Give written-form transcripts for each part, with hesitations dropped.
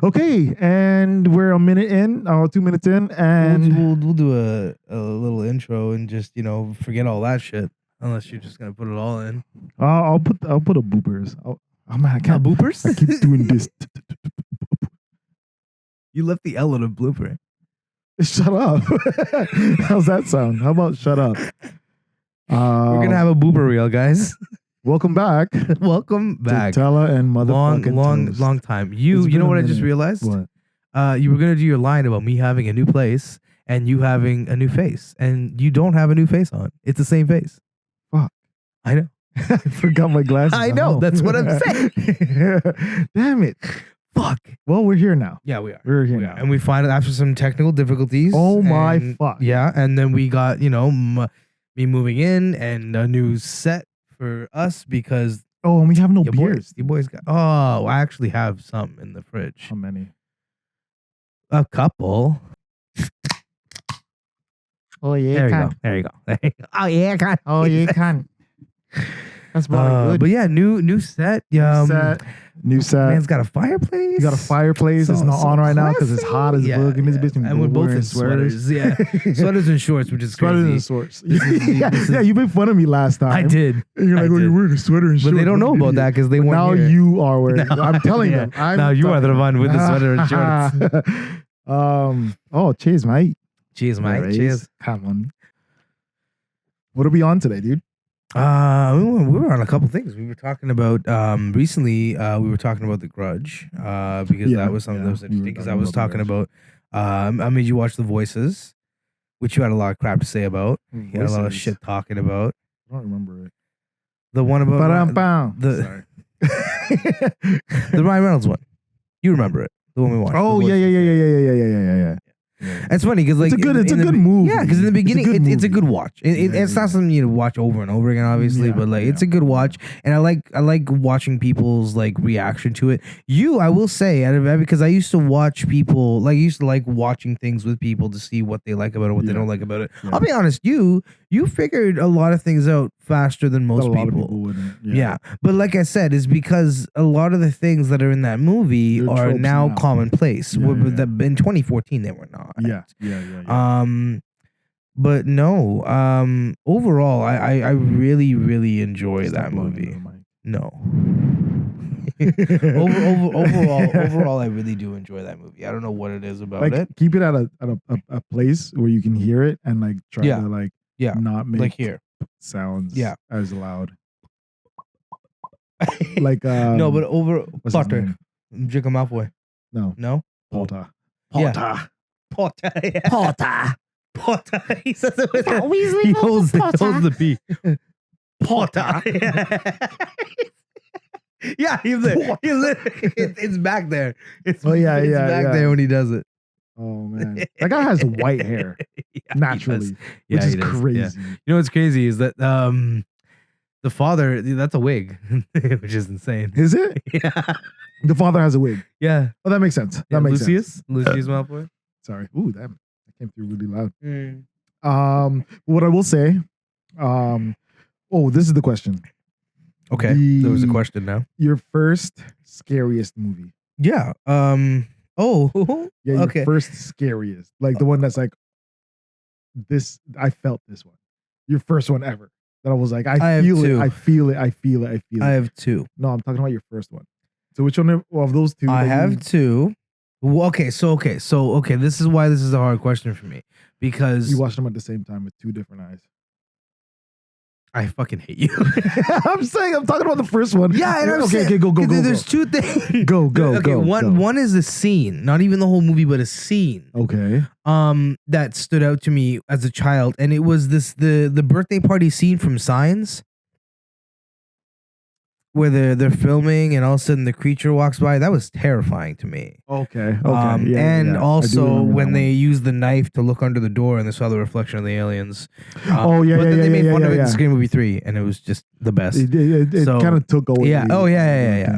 Okay, and we're 2 minutes in, and we'll do a little intro and just forget all that shit. Unless you're just gonna put it all in. I'll put a bloopers. Oh man, I can't. Bloopers? I keep doing this. You left the L in a blooper. Shut up. How's that sound? How about shut up? We're gonna have a blooper reel, guys. Welcome back. Welcome back. To Tella and motherfucking long time. You know what I just realized? What? You were gonna do your line about me having a new place and you having a new face, and you don't have a new face on. It's the same face. Fuck. I know. I forgot my glasses. I know. That's what I'm saying. Damn it. Fuck. Well, we're here now. Yeah, we are. We're here now. And we find it after some technical difficulties. Oh my fuck. Yeah, and then we got, me moving in and a new set for us because and we have no beers. You boys got. Oh, I actually have some in the fridge. How many? A couple. Oh yeah, There you go. Oh yeah, can. Oh yeah, can. That's probably good. But yeah, new set. New set. Man's got a fireplace. You got a fireplace. It's not on right now because it's hot as fuck in this bitch. And we're both in sweaters. Yeah, sweaters and shorts, which is crazy. Sweaters and shorts. Yeah, you made fun of me last time. I did. And you're like, you're wearing a sweater and shorts. But they don't know about that because they weren't now here. You are wearing. I'm telling them. Now you are the one with the sweater and shorts. Cheers, mate. Cheers, mate. Cheers. Come on. What are we on today, dude? We were on a couple things. We were talking about recently. We were talking about The Grudge because that was something that was interesting. Because I was talking about. I made you watch The Voices, which you had a lot of crap to say about. You had a lot of shit talking about. I don't remember it. The one about Sorry. The Ryan Reynolds one. You remember it? The one we watched. Oh yeah. It's funny because it's a good movie. Yeah, because in the beginning it's a good watch. It's not something you watch over and over again, obviously, but it's a good watch, and I like watching people's reaction to it. I will say, because I used to watch people like watching things with people to see what they like about it, what they don't like about it. Yeah. I'll be honest, you figured a lot of things out faster than most people. Wouldn't. Yeah, but like I said, it's because a lot of the things that are in that movie are now commonplace. In 2014, they were not. Yeah. But no. Overall, I really, really enjoy that movie. No. Overall, I really do enjoy that movie. I don't know what it is about it. Keep it at a place where you can hear it and try to not make here sounds as loud. No, but Potter. Jacob Malfoy. No. Potter. Yeah. Potter. He says it with Weasley. He holds the P. Potter. Yeah, it's back there. It's back there when he does it. Oh man, that guy has white hair naturally, which is crazy. Yeah. You know what's crazy is that the father, that's a wig, which is insane. Is it? Yeah. The father has a wig. Yeah. Oh, that makes sense. That makes sense. Lucius Malfoy. Sorry. Ooh, that came through really loud. What I will say, this is the question. Okay. There was a question now. Your first scariest movie. Yeah. Your first scariest. The one that's this, I felt this one. Your first one ever. That I was like, I feel it. I feel it. I have two. No, I'm talking about your first one. So which one of those two? I have two. Well, okay. This is why this is a hard question for me, because you watched them at the same time with two different eyes. I fucking hate you. I'm talking about the first one. Yeah, and okay, go. There's two things. Go. One is a scene, not even the whole movie, but a scene. Okay. That stood out to me as a child, and it was the birthday party scene from Signs, where they're filming and all of a sudden the creature walks by. That was terrifying to me. Okay. Also when they used the knife to look under the door and they saw the reflection of the aliens. But then they made fun of it in Scream Movie 3, and it was just the best. It kind of took away. Yeah.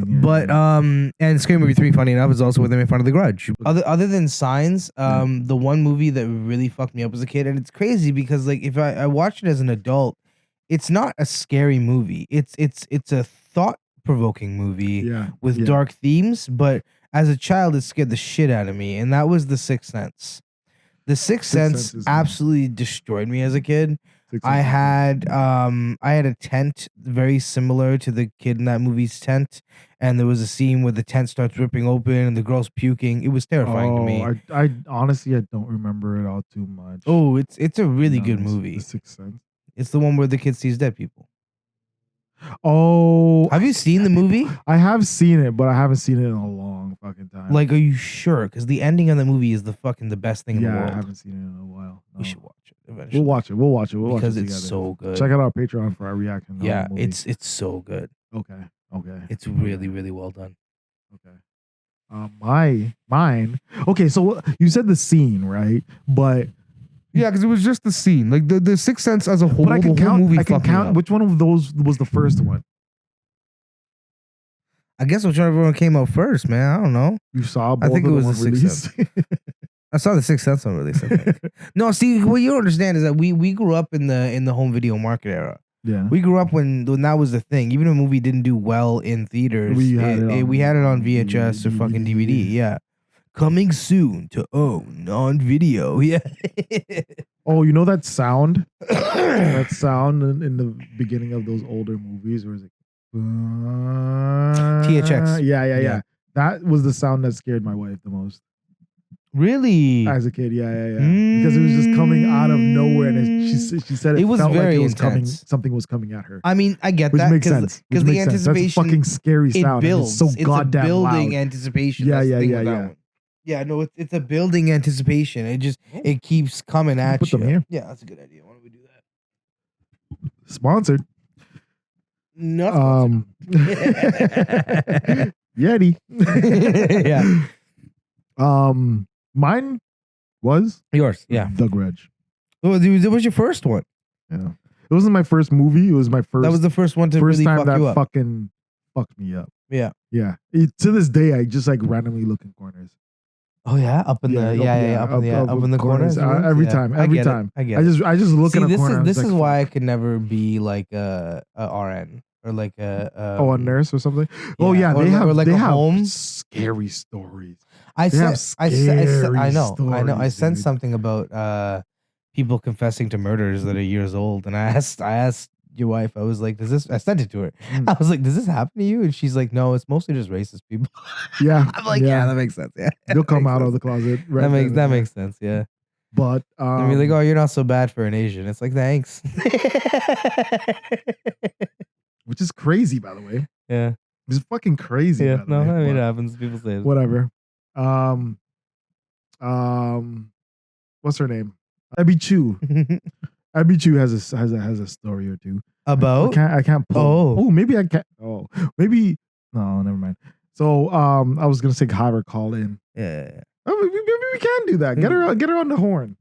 But and Scream Movie 3, funny enough, is also where they made fun of The Grudge. Other than Signs, the one movie that really fucked me up as a kid, and it's crazy because if I watched it as an adult, it's not a scary movie. It's a thought-provoking movie with dark themes, but as a child, it scared the shit out of me, and that was The Sixth Sense. The Sixth Sense absolutely destroyed me as a kid. I had a tent very similar to the kid in that movie's tent, and there was a scene where the tent starts ripping open and the girl's puking. It was terrifying to me. I honestly I don't remember it all too much. Oh, it's a really good movie. The Sixth Sense. It's the one where the kid sees dead people. Oh, have you seen the movie? I have seen it, but I haven't seen it in a long fucking time. Like, are you sure? Because the ending of the movie is the best thing in the world. Yeah, I haven't seen it in a while. No. We should watch it eventually. We'll watch it. We'll watch it because it's so good. Check out our Patreon for our reaction. Yeah, it's so good. Okay. It's really really well done. Okay. Mine. Okay, so you said the scene, right? But yeah, because it was just the scene, like the Sixth Sense as a whole. But I can count. I can count. Which one of those was the first one? I guess whichever one came out first, man. I don't know. You saw both. I think it was the Sixth Sense. I saw the Sixth Sense on release. I think. No, see, what you don't understand is that we grew up in the home video market era. Yeah, we grew up when that was the thing. Even if a movie didn't do well in theaters, we had it on VHS or fucking DVD. Yeah, coming soon to own on video. Yeah. Oh, you know that sound? That sound in the beginning of those older movies, or is it? THX. Yeah. That was the sound that scared my wife the most. Really? As a kid, yeah. Because it was just coming out of nowhere, and she said it was felt very like it was coming. Something was coming at her. I mean, I get which that. Makes sense. Because the anticipation, that's a fucking scary sound. It builds. It's so goddamn building loud. Anticipation. Yeah. Yeah, no, it's a building anticipation. It keeps coming at put you. Them here. Yeah, that's a good idea. Why don't we do that? Sponsored. Nothing. Yeti. Yeah. Mine was yours. Yeah. The Grudge. Oh, it was your first one. Yeah. It wasn't my first movie. It was my first. That was the first one to really time fuck that you up. Fucking fucked me up. Yeah. Yeah. To this day, I just like randomly look in corners. Oh yeah, up in the up in the corners. Every time. I get it. I just look in a corner. This is why I could never be like a RN or like a nurse or something. Yeah. Oh yeah, they have home scary stories. I know. I sent something about people confessing to murders that are years old, and I asked your wife. I was like, I sent it to her. I was like, does this happen to you? And she's like, no, it's mostly just racist people. Yeah. I'm like, yeah, that makes sense. Yeah. You'll come out of the closet. Right that makes sense. Yeah. But I mean, like, oh, you're not so bad for an Asian. It's like, thanks. Which is crazy, by the way. Yeah. It's fucking crazy. Yeah. By the way, I mean, it happens. People say it. Whatever. What's her name? Abby Chu. Abby Chu has a story or two. About? I can't pull. Oh, maybe I can't. Oh, maybe. No, never mind. So, I was gonna say have her call in. Yeah. Oh, maybe we can do that. Get her on the horn.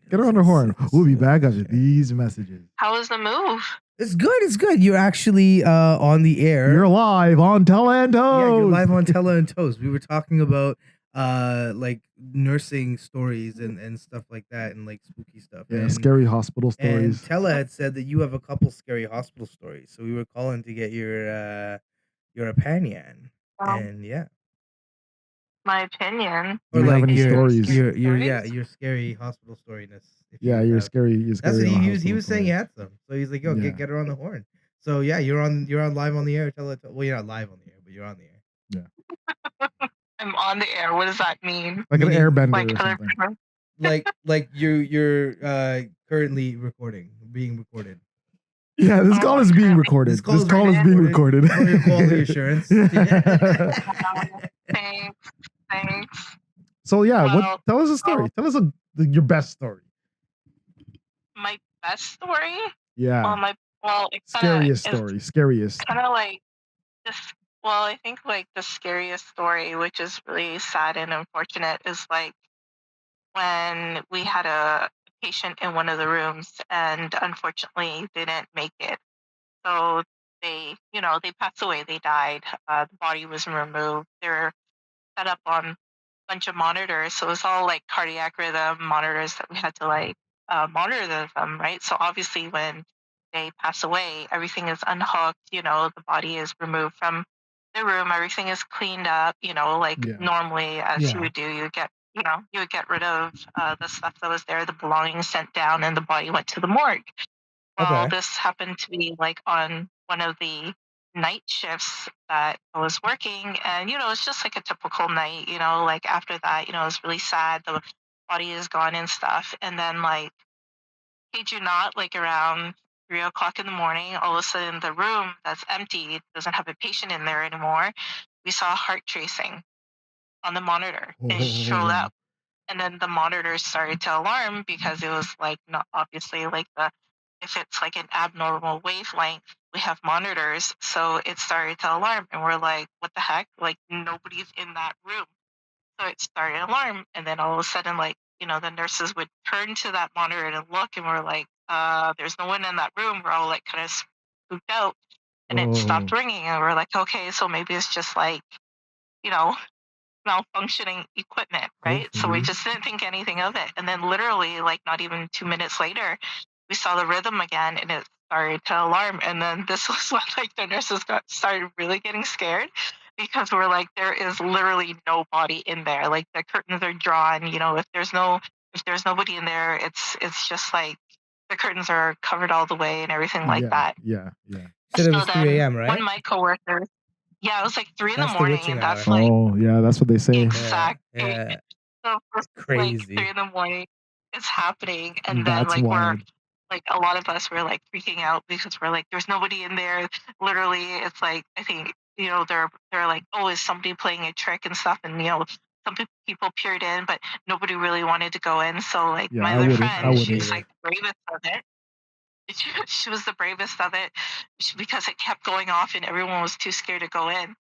Get her on the horn. We'll be back after these messages. How was the move? It's good. You're actually on the air. You're live on Tella and Toes. Yeah, you're live on Tella and Toes. We were talking about like nursing stories and stuff like that, and like spooky stuff. Yeah, and, scary hospital stories. And Tella had said that you have a couple scary hospital stories, so we were calling to get your opinion. And yeah. My opinion. Or like any stories. Your scary hospital storyness. You're scary. That's what he was saying. He had some. So he's like, yo, get her on the horn. So yeah, you're on live on the air. Well, you're not live on the air, but you're on the air. Yeah. I'm on the air. What does that mean? Like an airbender or something. Like you're currently being recorded. Yeah, this call is being recorded. This call is being recorded. For your quality assurance. Thanks. So yeah, tell us a story. Tell us your best story. My best story? Yeah. Scariest story. Scariest. Kind of like this. Well, I think like the scariest story, which is really sad and unfortunate, is like when we had a patient in one of the rooms and unfortunately they didn't make it. So they passed away. They died. The body was removed. They were set up on a bunch of monitors. So it was all like cardiac rhythm monitors that we had to like monitor them, right? So obviously when they pass away, everything is unhooked. The body is removed from the room, everything is cleaned up, like normally as you would do. You would get rid of the stuff that was there, the belongings sent down, and the body went to the morgue. Well, this happened to be like on one of the night shifts that I was working, and it's just like a typical night. Like after that, it's really sad. The body is gone and stuff, and then like, kid you not, like around 3 o'clock in the morning, all of a sudden the room that's empty doesn't have a patient in there anymore. We saw heart tracing on the monitor. It showed up. And then the monitor started to alarm because it was like not obviously like if it's like an abnormal wavelength, we have monitors. So it started to alarm and we're like, what the heck? Like nobody's in that room. So it started an alarm, and then all of a sudden, like, the nurses would turn to that monitor and look, and we're like, there's no one in that room. We're all like kind of spooked out, and it stopped ringing, and we're like, okay, so maybe it's just like, you know, malfunctioning equipment, right? So we just didn't think anything of it. And then literally, like, not even 2 minutes later, we saw the rhythm again, and it started to alarm. And then this was when, like, the nurses started really getting scared because we're like, there is literally nobody in there. Like the curtains are drawn. If there's nobody in there, it's just like the curtains are covered all the way and everything like that. Yeah. Said it was 3 a.m., right? One of my coworkers. Yeah, it was like 3 in the morning, and that's hour. like yeah, that's what they say. Exactly. Yeah. So it's Crazy. like 3 in the morning, it's happening, and That's then like wild. we're like a lot of us were like freaking out because we're like, there's nobody in there. Literally, it's like I think they're like, oh, is somebody playing a trick and stuff, and some people peered in, but nobody really wanted to go in. So like Yeah, my I other wouldn't. friend, she was like the bravest of it. She was the bravest of it because it kept going off and everyone was too scared to go in.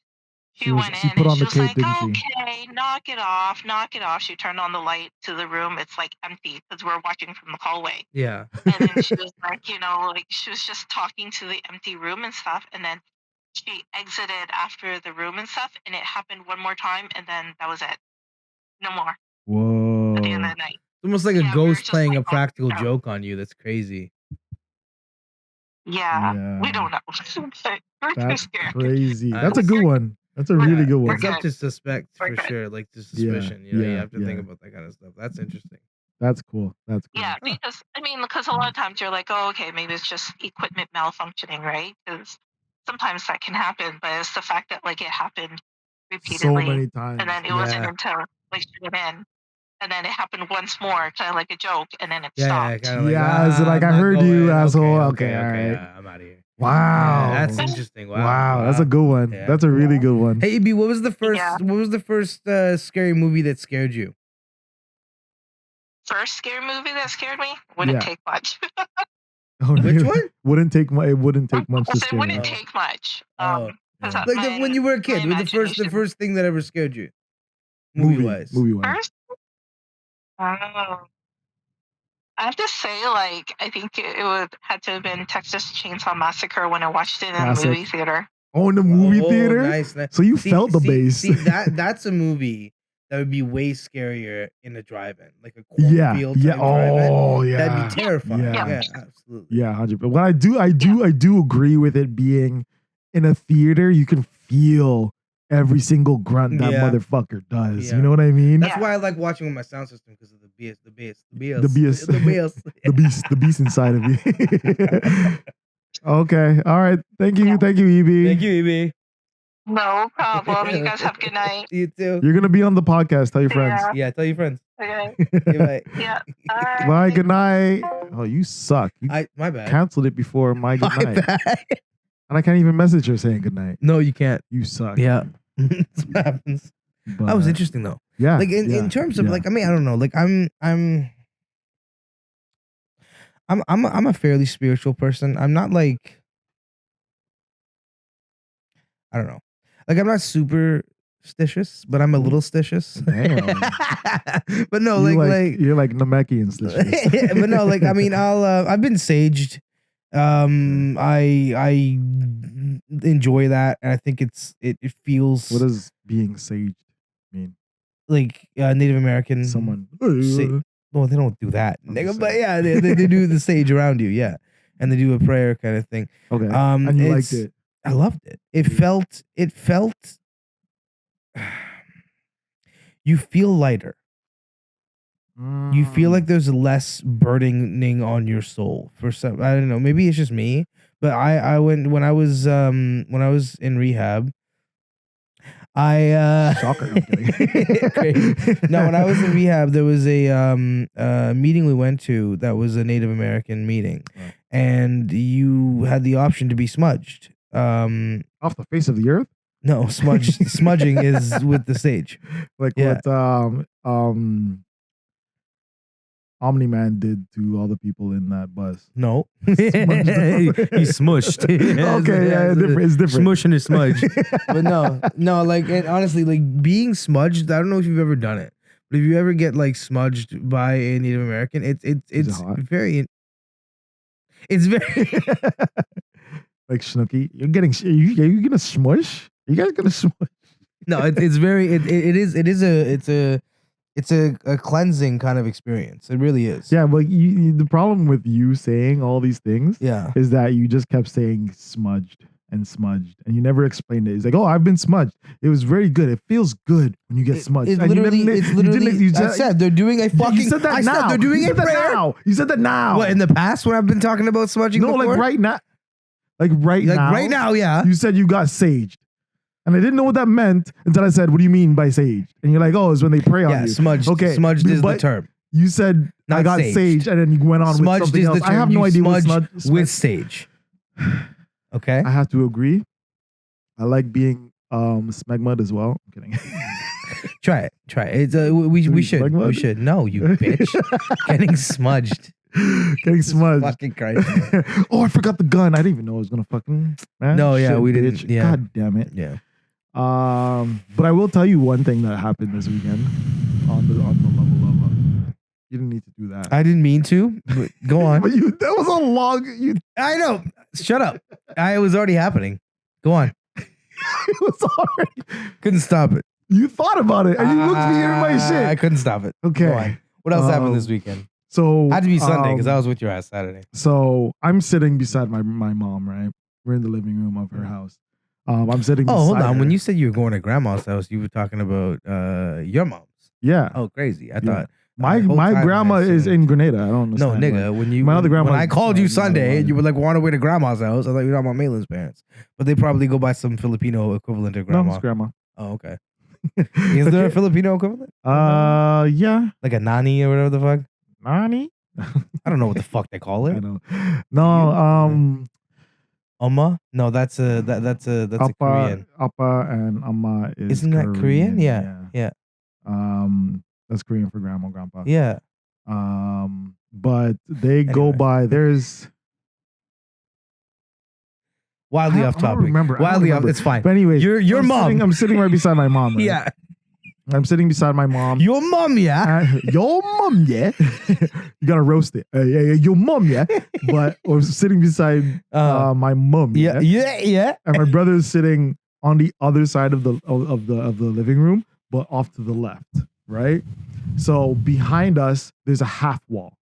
She went She in put and on she the was cape, like, didn't she? okay, knock it off, knock it off. She turned on the light to the room. It's like empty because we're watching from the hallway. Yeah. And then she was like, like she was just talking to the empty room and stuff. And then she exited after the room and stuff. And it happened one more time. And then that was it. No more. Whoa. At the end of the night. It's almost like a ghost playing like, a practical joke on you. That's crazy. Yeah. We don't know. We're too scared. Crazy. That's a good one. That's a really good one. It's up to suspect for sure. Like the suspicion. You have to think about that kind of stuff. That's interesting. That's cool. Yeah, because a lot of times you're like, oh, okay, maybe it's just equipment malfunctioning, right? Because sometimes that can happen, but it's the fact that like it happened repeatedly, so many times, and then it wasn't until like she went in, and then it happened once more, kind of like a joke, and then it stopped. Like I heard you, asshole. Okay, all right. I'm out of here. Wow, that's interesting. Wow, that's a good one. That's a really good one. Hey, EB, what was the first? What was the first scary movie that scared you? First scary movie that scared me wouldn't take much. Which one? It wouldn't take much to scare It wouldn't take much. Like when you were a kid, the first thing that ever scared you, movie wise. First, I have to say, like, I think it would had to have been Texas Chainsaw Massacre when I watched it in the movie theater. Oh, in the movie theater? Nice. So you felt the bass. See, that's a movie that would be way scarier in a drive-in, like a cornfield type drive-in. Oh, yeah. That'd be terrifying. Yeah, absolutely. Yeah, 100%. But I do agree with it being in a theater. You can feel every single grunt that motherfucker does. You know what I mean? That's why I like watching with my sound system because of the beast inside of you. Okay. All right. Thank you, EB. Thank you, EB. No problem. You guys have a good night. You too. You're gonna be on the podcast. Tell your friends. Yeah, tell your friends. Okay. Bye. Yeah. Bye. Good night. Oh, you suck. My bad. Canceled it before my good night. Bad. And I can't even message her saying good night. No, you can't. You suck. Yeah. That's what happens. But, that was interesting though. Yeah. Like in terms of like, I mean, I don't know. Like I'm a fairly spiritual person. I'm not like, I don't know. Like I'm not superstitious, but I'm a little stitious. But no, like you're like Namekian stitious. But no, like I mean, I've been saged. I enjoy that, and I think it feels. What does being saged mean? Like Native American. Someone. Well, they don't do that, nigga. But yeah, they do the sage around you, yeah, and they do a prayer kind of thing. Okay. And you liked it. I loved it. It felt. You feel lighter. You feel like there's less burdening on your soul for some. I don't know. Maybe it's just me, but I went when I was in rehab. Shocker. I'm kidding. Crazy. No, when I was in rehab, there was a meeting we went to that was a Native American meeting, and you had the option to be smudged. Off the face of the earth? No, smudging is with the stage. Like what Omni-Man did to all the people in that bus. No. He smushed. Okay, yeah, it's different. Smush and a smudge. But no, like, and honestly, like, being smudged, I don't know if you've ever done it, but if you ever get, like, smudged by a Native American, it's very... It's very... Like Snooki, you're gonna smush? You guys gonna smush? No, it's very... It's a cleansing kind of experience. It really is. Yeah, but the problem with you saying all these things is that you just kept saying smudged, and you never explained it. It's like, oh, I've been smudged. It was very good. It feels good when you get smudged. It's literally, I said they're doing a fucking... You said that now. Said they're doing a prayer. You said that now. What, in the past when I've been talking about smudging before? No, like right now. Like right now. Right now, yeah. You said you got saged. And I didn't know what that meant until I said, what do you mean by sage? And you're like, oh, it's when they pray on you. Yeah, smudged. Okay, smudged is the term. You said, I got saged, and then you went on smudged with something else. I have no idea what smudged with sage. Okay? I have to agree. I like being smegmud as well. I'm kidding. Try it. It's, we should. Smegmud? We should. No, you bitch. Getting smudged. Getting smudged. Fucking Christ. Oh, I forgot the gun. I didn't even know I was gonna fucking. Man, no, yeah, we bitch. didn't. Yeah. God damn it. Yeah. But I will tell you one thing that happened this weekend on the level of you didn't need to do that. I didn't mean to, but go on. But that was a long. I know. Shut up. It was already happening. Go on. It was already. Couldn't stop it. You thought about it and you looked me in my shit. I couldn't stop it. Okay. Go on. What else happened this weekend? So had to be Sunday because I was with your ass Saturday. So I'm sitting beside my mom, right? We're in the living room of her house. I'm sitting. Oh, hold on. her. When you said you were going to grandma's house, you were talking about your mom's. Yeah. Oh, crazy. I thought my grandma is in Grenada. I don't understand. No, nigga. When I called you Sunday, you were like, "Want to way to grandma's house?" I thought you were talking about Malin's parents, but they probably go by some Filipino equivalent of grandma. No, it's grandma. Oh, okay. Is there a Filipino equivalent? Yeah. Like a nani or whatever the fuck. Nani? I don't know what the fuck they call it. I know. No. Amma? No, that's a Korean. Appa and Amma is. Isn't that Korean? Yeah. That's Korean for grandma, grandpa. Yeah. But they go by. There's. Wildly off topic. Wildly off. It's fine. But anyway, your mom. I'm sitting right beside my mom. Right? Yeah. I'm sitting beside my mom. Your mom, yeah. Your mom, yeah. You gotta roast it. Your mom, yeah. But I was sitting beside my mom. Yeah. And my brother is sitting on the other side of the living room, but off to the left, right? So behind us, there's a half wall.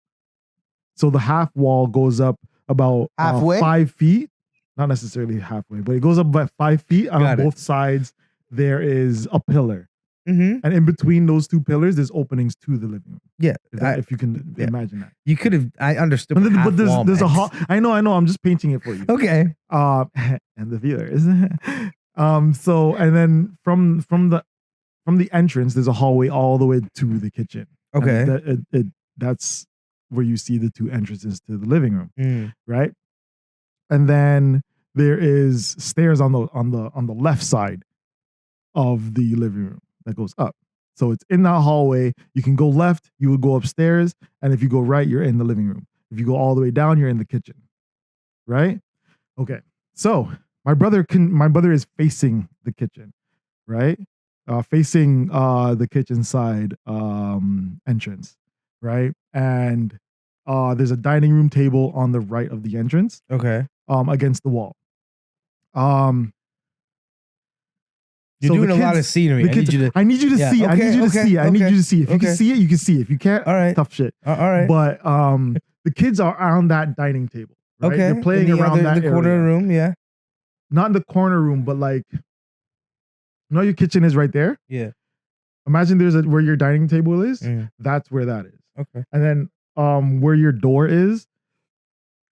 So the half wall goes up about halfway? 5 feet. Not necessarily halfway, but it goes up about 5 feet. On both sides, there is a pillar. Mm-hmm. And in between those two pillars, there's openings to the living room. Yeah, if you can imagine that. You could have. I understood. But there's a hall. I know. I'm just painting it for you. Okay. And the viewers. So and then from the entrance, there's a hallway all the way to the kitchen. Okay. That's where you see the two entrances to the living room, right? And then there is stairs on the left side of the living room that goes up. So it's in that hallway. You can go left, you would go upstairs, and if you go right, you're in the living room. If you go all the way down, you're in the kitchen. Right? Okay. So my brother is facing the kitchen, right? Facing the kitchen side entrance, right? And there's a dining room table on the right of the entrance. Okay. Against the wall. You're doing a lot of scenery. I need you to see. I need you to see. I need you to see. If you can see it, you can see it. If you can't, all right, tough shit. All right. But the kids are on that dining table. Right? Okay. They're playing around that the corner area. room. Yeah. not in the corner room, but like, you know, your kitchen is right there. Yeah. Imagine where your dining table is. That's where that is. Okay. And then where your door is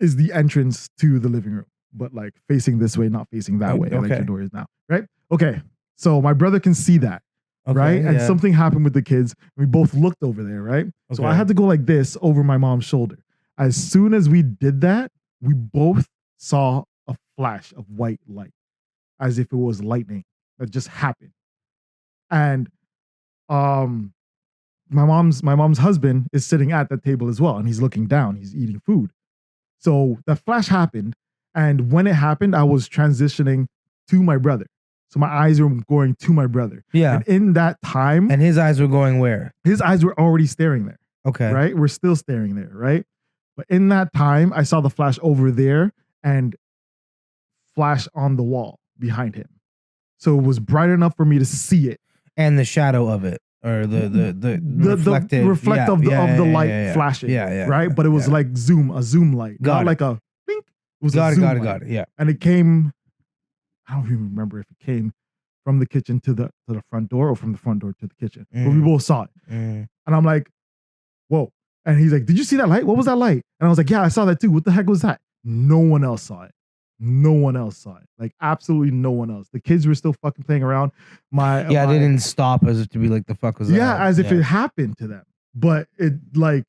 the entrance to the living room, but like facing this way, not facing that way. Like your door is now, right? Okay. So my brother can see that, right? And something happened with the kids. We both looked over there, right? So I had to go like this over my mom's shoulder. As soon as we did that, we both saw a flash of white light, as if it was lightning that just happened. And my mom's husband is sitting at the table as well, and he's looking down. He's eating food. So that flash happened, and when it happened, I was transitioning to my brother. So my eyes were going to my brother. Yeah. And in that time, and his eyes were going where? His eyes were already staring there. Okay. Right? We're still staring there, right? But in that time, I saw the flash over there and flash on the wall behind him. So it was bright enough for me to see it. And the shadow of it. Or the reflect of the light flashing. Right? But it was like a zoom light. Not like a blink. It was a zoom light. Got it. Yeah. And it came, I don't even remember if it came from the kitchen to the front door or from the front door to the kitchen. But we both saw it. And I'm like, whoa. And he's like, did you see that light? What was that light? And I was like, yeah, I saw that too. What the heck was that? No one else saw it. No one else saw it. Like absolutely no one else. The kids were still fucking playing around. They didn't stop as if to be like, the fuck was that? Yeah, as if it happened to them. But it like,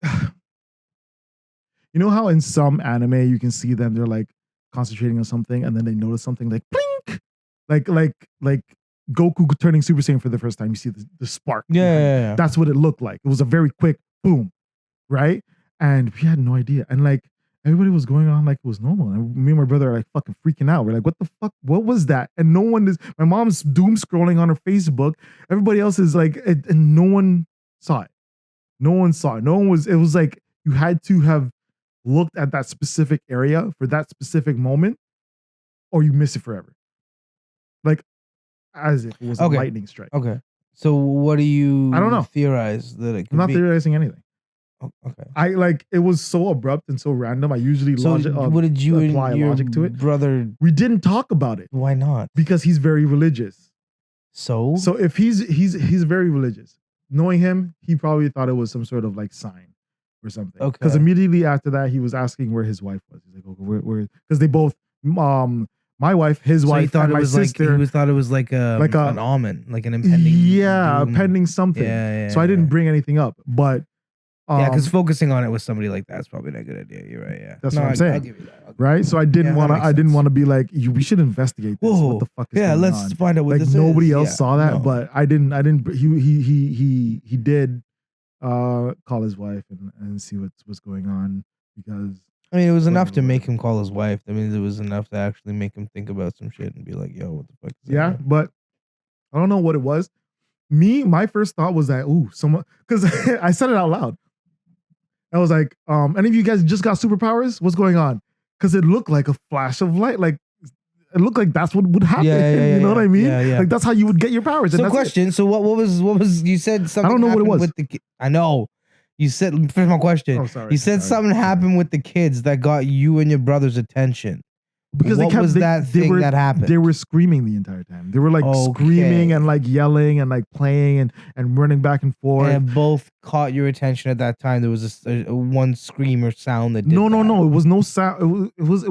you know how in some anime you can see them, they're like concentrating on something and then they notice something like blink, like Goku turning Super Saiyan for the first time. You see the spark. Yeah. That's what it looked like. It was a very quick boom, right? And we had no idea. And like everybody was going on like it was normal. And me and my brother are like fucking freaking out. We're like, what the fuck? What was that? And no one is. My mom's doom scrolling on her Facebook. Everybody else is like, and no one saw it. No one saw it. No one was. It was like you had to have looked at that specific area for that specific moment, or you miss it forever. Like as if it was a lightning strike. Okay. So what do you? I don't know. Theorize that it could I'm not be? theorizing anything. Oh, okay. I like it was so abrupt and so random. I usually what did you apply and your logic to it. Brother? We didn't talk about it. Why not? Because he's very religious. So if he's very religious. Knowing him, he probably thought it was some sort of like sign or something. Okay. Because immediately after that, he was asking where his wife was. He's like, okay, where? Because they both, my wife, his wife, and my sister. He thought it was like an omen, like an impending. Yeah, pending something. Yeah, so I didn't bring anything up, but. Because focusing on it with somebody like that's probably not a good idea. You're right. Yeah, that's what I'm saying. I'll give you that. Right. So I didn't want to. I didn't want to be like, we should investigate this. Whoa. What the fuck is going on? Let's find out what this is. Nobody else saw that, but I didn't. He did call his wife and see what's going on because. I mean, it was enough to make him call his wife. I mean, it was enough to actually make him think about some shit and be like, "Yo, what the fuck is that?" Yeah, but I don't know what it was. My first thought was that someone, because I said it out loud. I was like, any of you guys just got superpowers? What's going on? Because it looked like a flash of light. Like, it looked like that's what would happen. You know what I mean? Yeah. Like, that's how you would get your powers. So question, so what was, you said something I don't know what it was. With the I know. You said, finish my question. Oh, sorry. You said something happened with the kids that got you and your brother's attention. Because what was that thing that happened? They were screaming the entire time. They were like screaming and like yelling and like playing and running back and forth. And both caught your attention at that time. There was a one scream or sound that did no. It was no sound. It was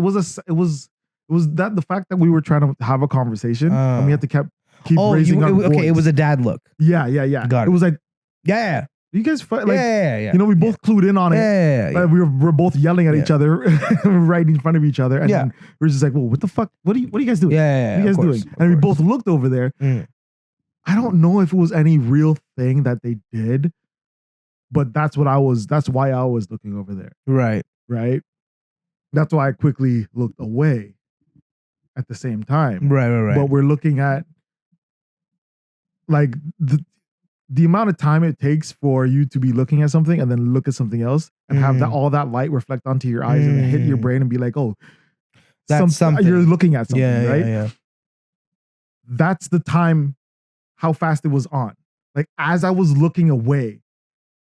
that the fact that we were trying to have a conversation and we had to keep raising our voice. Okay, it was a dad look. Yeah. Got it. It was like you guys fight like yeah. You know, we both clued in on it. Yeah. We were both yelling at each other right in front of each other. And then we were just like, well, what the fuck? What are you guys doing? Yeah. What are you guys doing? And we both looked over there. I don't know if it was any real thing that they did, but that's why I was looking over there. Right. That's why I quickly looked away at the same time. Right. But we're looking at like the amount of time it takes for you to be looking at something and then look at something else and have all that light reflect onto your eyes and then hit your brain and be like, oh, that's something. You're looking at something, right? Yeah. That's the time, how fast it was on. Like as I was looking away,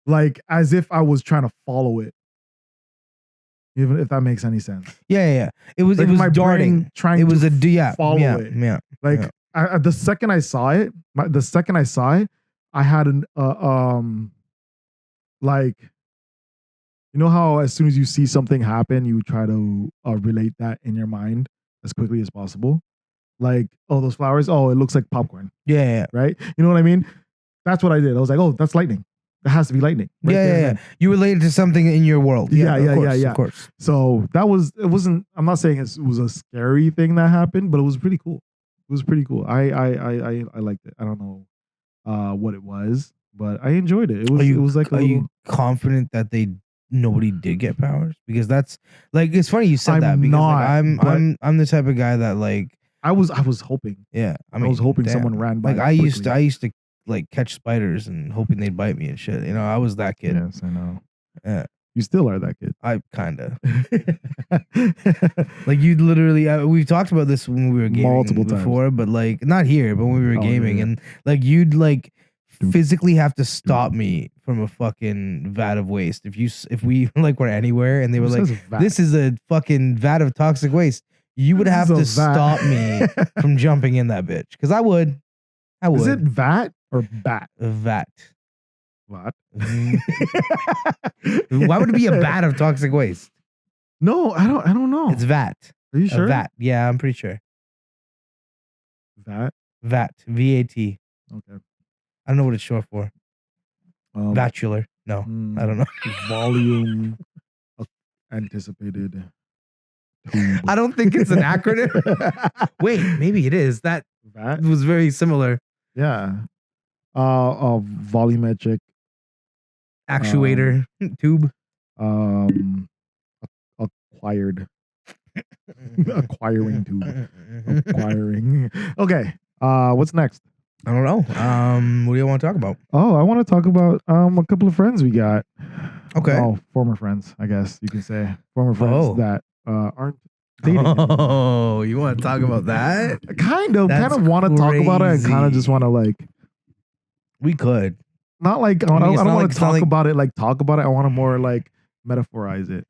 like as if I was trying to follow it. Even if that makes any sense. Yeah. It was Like my darting. brain trying It was to follow it. Yeah. Like the second I saw it, I had an like, you know how as soon as you see something happen, you try to relate that in your mind as quickly as possible. Like, oh, those flowers, oh, it looks like popcorn. Yeah. Right? You know what I mean? That's what I did. I was like, oh, that's lightning. That has to be lightning. Right yeah. You related to something in your world. Yeah. Of course. So it wasn't, I'm not saying it was a scary thing that happened, but it was pretty cool. It was pretty cool. I liked it. I don't know what it was, but I enjoyed it. It was like are you confident that nobody did get powers? Because that's like, it's funny you said that because I'm the type of guy that like I was hoping. Yeah, I was hoping someone ran by. Like I used to like catch spiders and hoping they'd bite me and shit. You know, I was that kid. Yes, I know. Yeah, you still are that kid. I kind of like you. Literally, we've talked about this when we were gaming multiple before, times. but like not here, but when we were gaming, and like you'd like physically have to stop me from a fucking vat of waste if we like were anywhere and they were like, this is a fucking vat of toxic waste. You would have to stop me from jumping in that bitch. Because I would. Is it vat or bat? Vat. What? Why would it be a vat of toxic waste? No, I don't know. It's vat. Are you sure? Vat. Yeah, I'm pretty sure. Vat? Vat. V-A-T. Okay. I don't know what it's short for. Bachelor. No, I don't know. Volume anticipated. I don't think it's an acronym. Wait, maybe it is. That was very similar. Yeah. Volumetric actuator tube. Acquiring tube. Acquiring. Okay. What's next? I don't know. What do you want to talk about? Oh, I want to talk about a couple of friends we got. Okay. Oh, former friends, I guess you could say. Former friends that aren't dating. Oh, you want to talk about that? Kind of want to talk about it and kind of just want to like. We could. Not like I don't want to talk about it. Like talk about it. I want to more like metaphorize it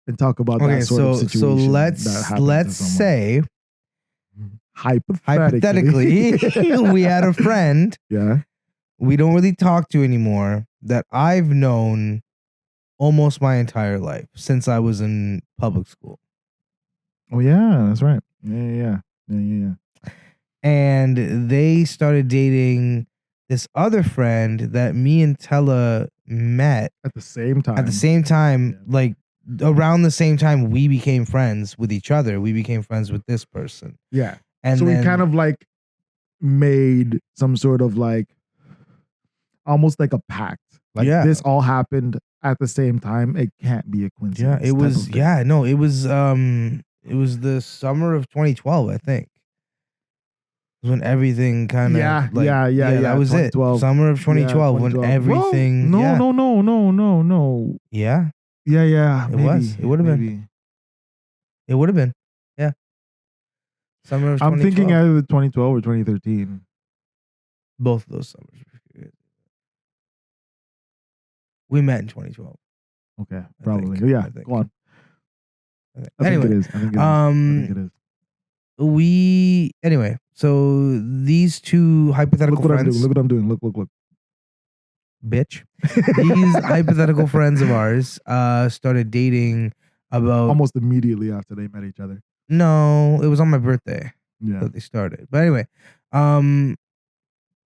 and talk about that sort of situation. So let's say. Hypothetically, we had a friend. Yeah. We don't really talk to anymore that I've known almost my entire life since I was in public school. Oh yeah, that's right. Yeah. And they started dating this other friend that me and Tella met at the same time. Like around the same time we became friends with each other. We became friends with this person. Yeah. And so we kind of like made some sort of like almost like a pact. Like this all happened at the same time. It can't be a coincidence. Yeah, it was. Yeah, no, it was. It was the summer of 2012, I think. When everything kind of yeah. That was it. Summer of 2012 when everything. Well, no. Yeah. Yeah. It was. It would have been. It would have been. Yeah. Summer of 2012. I'm thinking either 2012 or 2013. Both of those summers. We met in 2012. Okay, probably. Yeah, go on. Anyway, I think it is. Anyway, so these two hypothetical friends. Look what I'm doing. Look. Bitch. These hypothetical friends of ours started dating about almost immediately after they met each other. No, it was on my birthday. Yeah. That they started. But anyway,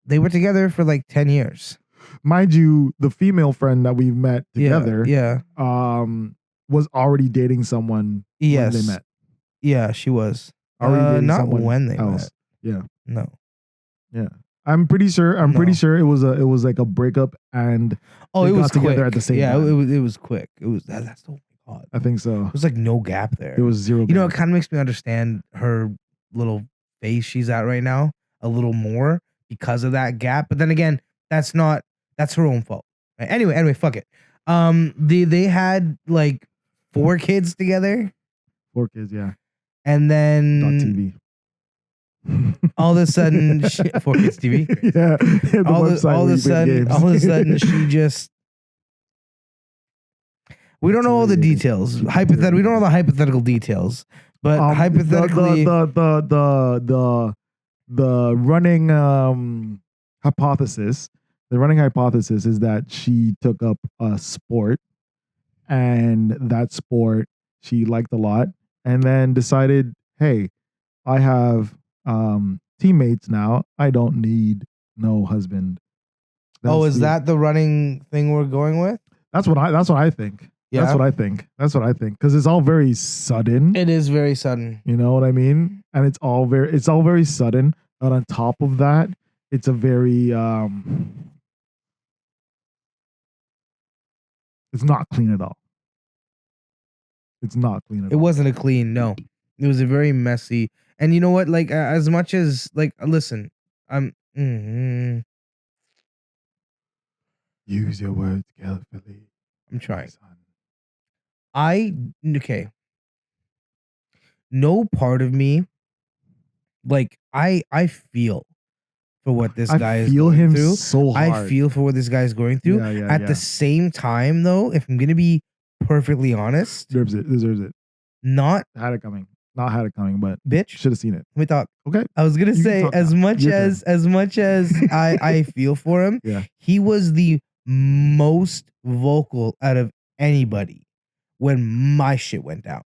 they were together for like 10 years. Mind you, the female friend that we met together, was already dating someone when they met. Yeah, she was. Already dating not someone when they else. met. Yeah. No. Yeah. I'm pretty sure it was like a breakup and it was together quick. at the same time. It was quick. It was that's the odd. I think so. It was like no gap there. It was zero gap. You know, it kind of makes me understand her little phase she's at right now a little more because of that gap. But then again, that's her own fault. Right? Anyway, fuck it. They had like 4 kids together. 4 kids, yeah. And then TV. All of a sudden, 4 kids TV. Yeah. All of a sudden, she just. We don't know all the details. We don't know the hypothetical details, but hypothetically, the running hypothesis. The running hypothesis is that she took up a sport, and that sport she liked a lot, and then decided, hey, I have teammates now. I don't need no husband. Is that the running thing we're going with? That's what I think. Yeah. That's what I think. Because it's all very sudden. It is very sudden. You know what I mean? And it's all very sudden. And on top of that, it's a very it's not clean at all. It's not clean at all. It wasn't a clean, no. It was a very messy. And you know what? Like, as much as, like, listen, use your words carefully. I'm trying. Okay. No part of me, like, I feel for what this guy is going through. So hard. I feel for what this guy is going through. At the same time, though, if I'm gonna be perfectly honest, deserves it. Not had it coming, but bitch should have seen it. Let me talk. Okay, I was gonna say as much as I feel for him. Yeah, he was the most vocal out of anybody when my shit went down,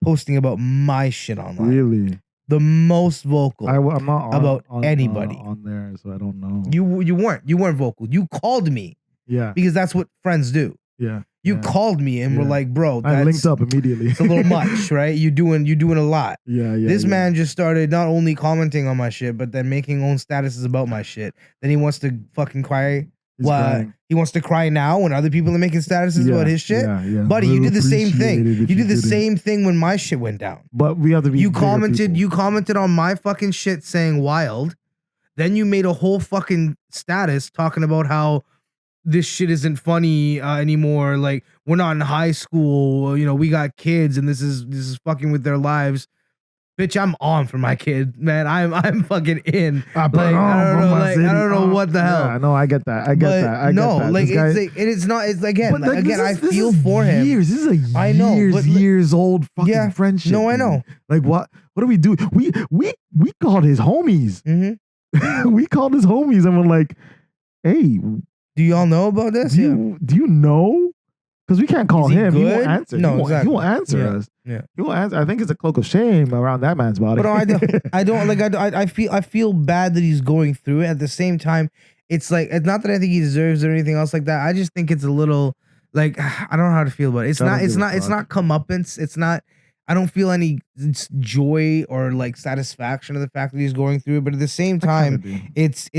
posting about my shit online. Really, the most vocal. I'm not about anybody on there, so I don't know. You weren't vocal. You called me. Yeah, because that's what friends do. Yeah. You called me and were like, bro, I linked up immediately. It's a little much, right? You're doing a lot. Yeah. This man just started not only commenting on my shit, but then making own statuses about my shit. Then he wants to fucking cry. He wants to cry now when other people are making statuses about his shit. Yeah. Buddy, you did the same thing. You did the same thing when my shit went down. But we have to be. You commented on my fucking shit saying wild. Then you made a whole fucking status talking about how this shit isn't funny anymore. Like, we're not in high school. You know, we got kids, and this is fucking with their lives. Bitch, I'm on for my kid, man. I'm fucking in. I don't know what the hell. Yeah, no, I get that. I get that. I feel for him. This is a years old fucking friendship. No, I know. Like, what do we do? We called his homies. Mm-hmm. We called his homies, and we're like, hey. Do y'all know about this? Do you know? Because we can't call him. He won't answer. No, he won't answer us. Yeah. He won't answer. I think it's a cloak of shame around that man's body. But I feel bad that he's going through it. At the same time, it's like, it's not that I think he deserves or anything else like that. I just think it's a little like, I don't know how to feel about it. It's not comeuppance. It's not. I don't feel any joy or like satisfaction of the fact that he's going through it, but at the same time, it's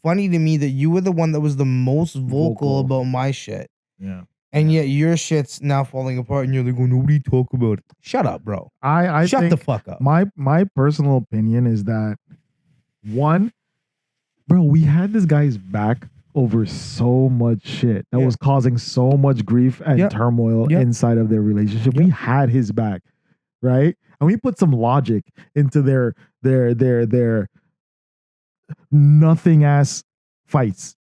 funny to me that you were the one that was the most vocal about my shit. Yeah. And yet your shit's now falling apart, and you're like, "Oh, nobody talk about it." Shut up, bro. I shut the fuck up. My personal opinion is that bro, we had this guy's back over so much shit that was causing so much grief and turmoil inside of their relationship. We had his back, right? And we put some logic into their nothing ass fights,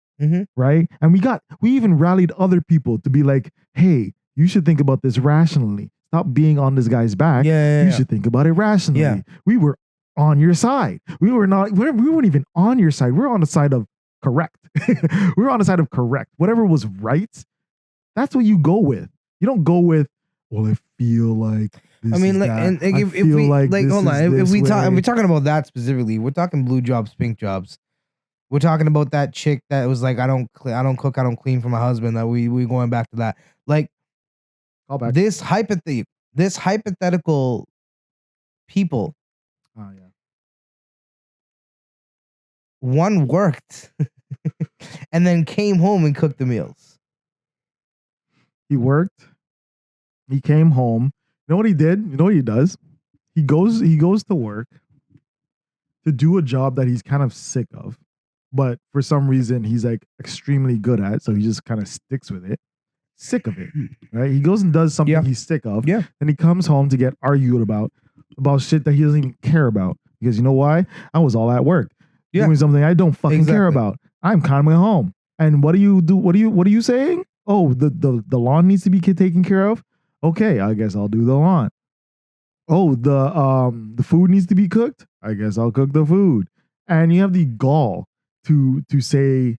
right? And we even rallied other people to be like, hey, you should think about this rationally. Stop being on this guy's back. You should think about it rationally. Yeah. We were on your side. We weren't even on your side. We were on the side of correct. We were on the side of correct. Whatever was right, that's what you go with. You don't go with, well, I feel like this. I mean, like, and if we like hold on, if we're talking about that specifically, we're talking blue jobs, pink jobs. We're talking about that chick that was like, I don't cook, I don't clean for my husband. That we going back to that. Like, this hypothetical people. Oh yeah. One worked and then came home and cooked the meals. He worked. He came home. You know what he did? You know what he does? He goes to work to do a job that he's kind of sick of, but for some reason he's like extremely good at, so he just kind of sticks with it. Sick of it, right? He goes and does something he's sick of, and he comes home to get argued about shit that he doesn't even care about. Because you know why? I was all at work doing something I don't fucking care about. I'm coming home, and what do you do? What are you saying? Oh, the lawn needs to be taken care of. Okay, I guess I'll do the lawn. Oh, the food needs to be cooked. I guess I'll cook the food. And you have the gall to say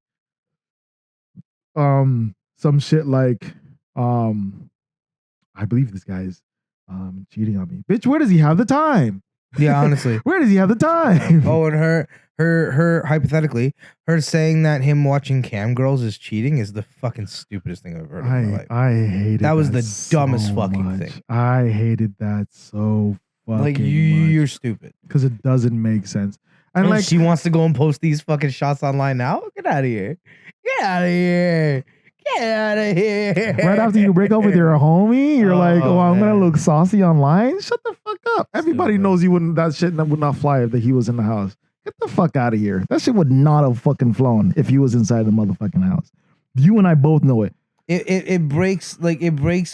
some shit like I believe this guy's cheating on me. Bitch, where does he have the time? Yeah, honestly. Where does he have the time? Oh, and her hypothetically, her saying that him watching cam girls is cheating is the fucking stupidest thing I've heard in my life. I hated that. Was the so dumbest fucking much. thing. I hated that so fucking like you're stupid because it doesn't make sense. And like she wants to go and post these fucking shots online now. Get out of here! Get out of here! Get out of here! Right after you break up with your homie, you're like, "Oh, I'm gonna man. look saucy online." Shut the fuck up! Everybody knows you wouldn't. That shit would not fly if he was in the house. Get the fuck out of here! That shit would not have fucking flown if he was inside the motherfucking house. You and I both know it. It breaks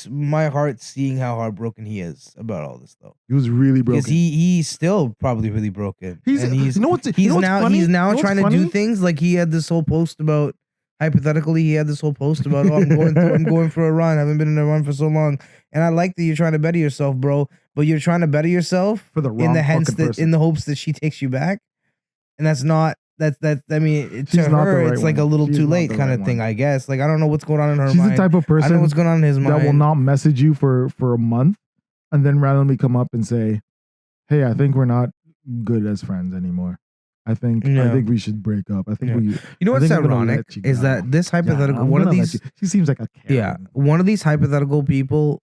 my heart seeing how heartbroken he is about all this though. He was really broken. Because he's still probably really broken. He's you know what's he's now funny? trying to do things like he had this whole post about hypothetically he had this whole post about I'm going for a run. I haven't been in a run for so long. And I like that you're trying to better yourself, bro. But you're trying to better yourself for the wrong in the hopes that she takes you back. And that's not I mean, to her, it's like a little too late kind of thing, I guess. Like, I don't know what's going on in her mind. She's the type of person I know what's going on in his mind. that will not message you for a month and then randomly come up and say, "Hey, I think we're not good as friends anymore. I think we should break up. I think we." You know what's ironic is that this hypothetical one of these. She seems like a Karen. Yeah, one of these hypothetical people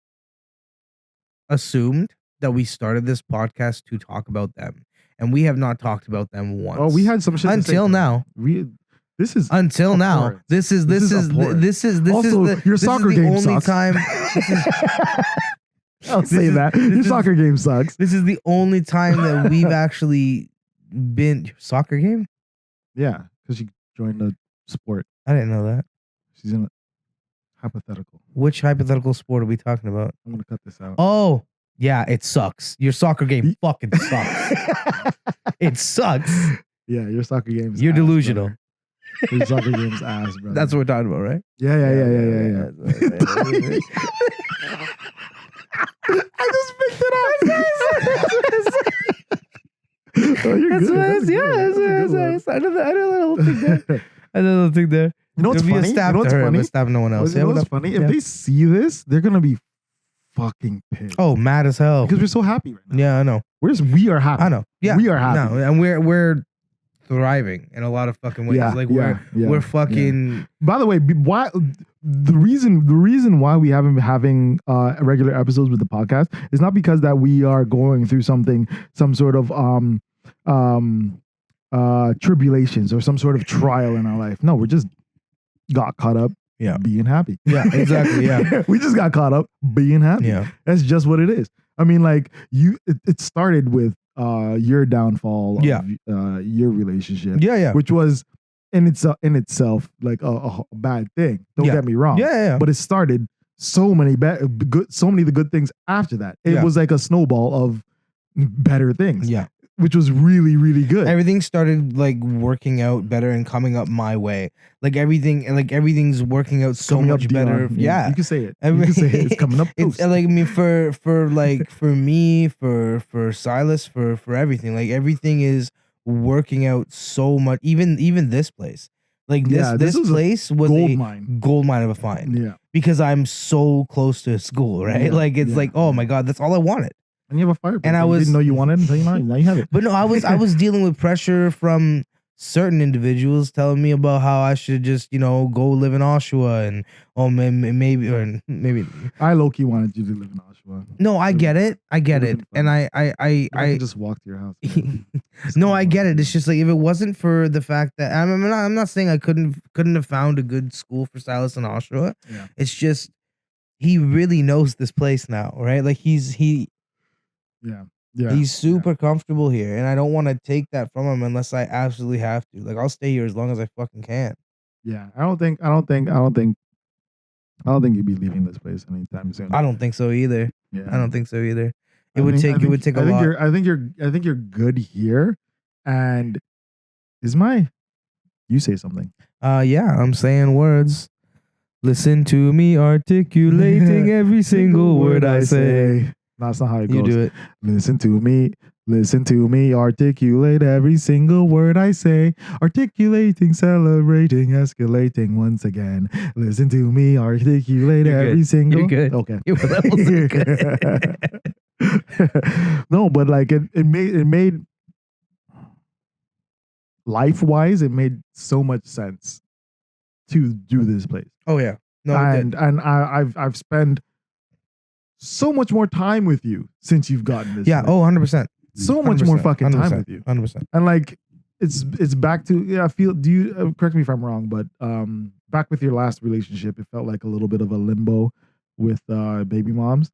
assumed that we started this podcast to talk about them. And we have not talked about them once. Oh, we had some shit until now. This is until now. This is also your soccer game sucks. I'll say that your soccer game sucks. This is the only time that we've actually been soccer game. Yeah, because she joined the sport. I didn't know that. She's in a hypothetical. Which hypothetical sport are we talking about? I'm gonna cut this out. Oh. Yeah, it sucks. Your soccer game fucking sucks. It sucks. Yeah, your soccer game. You're delusional. Brother. Your soccer game's ass, bro. That's what we're talking about, right? Yeah. I just picked it up. Oh, you're good. Yes. I know a little thing there. You know what's funny? Be a stab to her, but stab no one else. You know what's funny? If they see this, they're gonna be fucking pissed. Oh, mad as hell. Because we're so happy right now. Yeah, I know. We are happy. I know. Yeah, we are happy. No, and we're thriving in a lot of fucking ways. Yeah, like we're fucking. Yeah. By the way, why the reason why we haven't been having regular episodes with the podcast is not because that we are going through some sort of tribulations or some sort of trial in our life. No, we're just got caught up. Yeah, being happy. Yeah, exactly. Yeah, we just got caught up being happy. Yeah, that's just what it is. I mean, like it started with your downfall of your relationship. Yeah, which was in itself like a bad thing. Don't get me wrong. Yeah. But it started so many of the good things after that. It was like a snowball of better things. Yeah. Which was really, really good. Everything started like working out better and coming up my way. Everything's working out so much better. Yeah, you can say it. You can say it. It's coming up. It's like, I mean, for me, for Silas, for everything. Like everything is working out so much. Even this place. Like this place was a gold mine of a find. Yeah, because I'm so close to school, right? Yeah, like it's like, oh my god, that's all I wanted. And you have a fire pit. And I didn't know you wanted it until now you have it. But no, I was dealing with pressure from certain individuals telling me about how I should just, go live in Oshawa and maybe I low-key wanted you to live in Oshawa. No, I get it. And I can just walk to your house. No, I get it. It's just like if it wasn't for the fact that I'm not saying I couldn't have found a good school for Silas in Oshawa. Yeah. It's just he really knows this place now, right? Like he's super comfortable here, and I don't want to take that from him unless I absolutely have to. Like I'll stay here as long as I fucking can. Yeah, I don't think you'd be leaving this place anytime soon. I don't think so either. Yeah, I don't think so either. It would take a lot. I think you're good here, and you say something. Yeah, I'm saying words. Listen to me articulating every single word I say. That's not how it goes. You do it. Listen to me, articulate every single word I say. Articulating, celebrating, escalating once again. Listen to me, articulate every single. You're good. Okay. That was good. No, but like it made life-wise, it made so much sense to do this place. Oh yeah. No, and I've spent so much more time with you since you've gotten this. Yeah. place. Oh, 100%. So much more fucking time with you. 100%. And like it's back to I feel. Do you correct me if I'm wrong? But back with your last relationship, it felt like a little bit of a limbo with baby moms.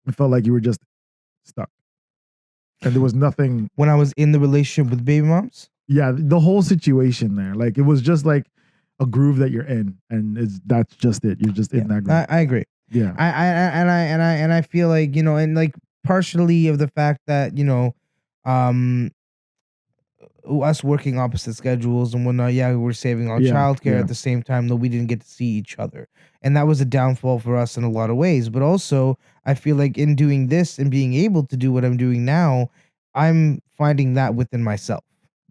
It felt like you were just stuck, and there was nothing. When I was in the relationship with baby moms. Yeah, the whole situation there, like it was just like a groove that you're in, and that's just it. You're just in that groove. I agree. Yeah, I feel like, you know, and like partially of the fact that, you know, us working opposite schedules and whatnot. Yeah, we were saving on childcare at the same time, though we didn't get to see each other, and that was a downfall for us in a lot of ways. But also, I feel like in doing this and being able to do what I'm doing now, I'm finding that within myself,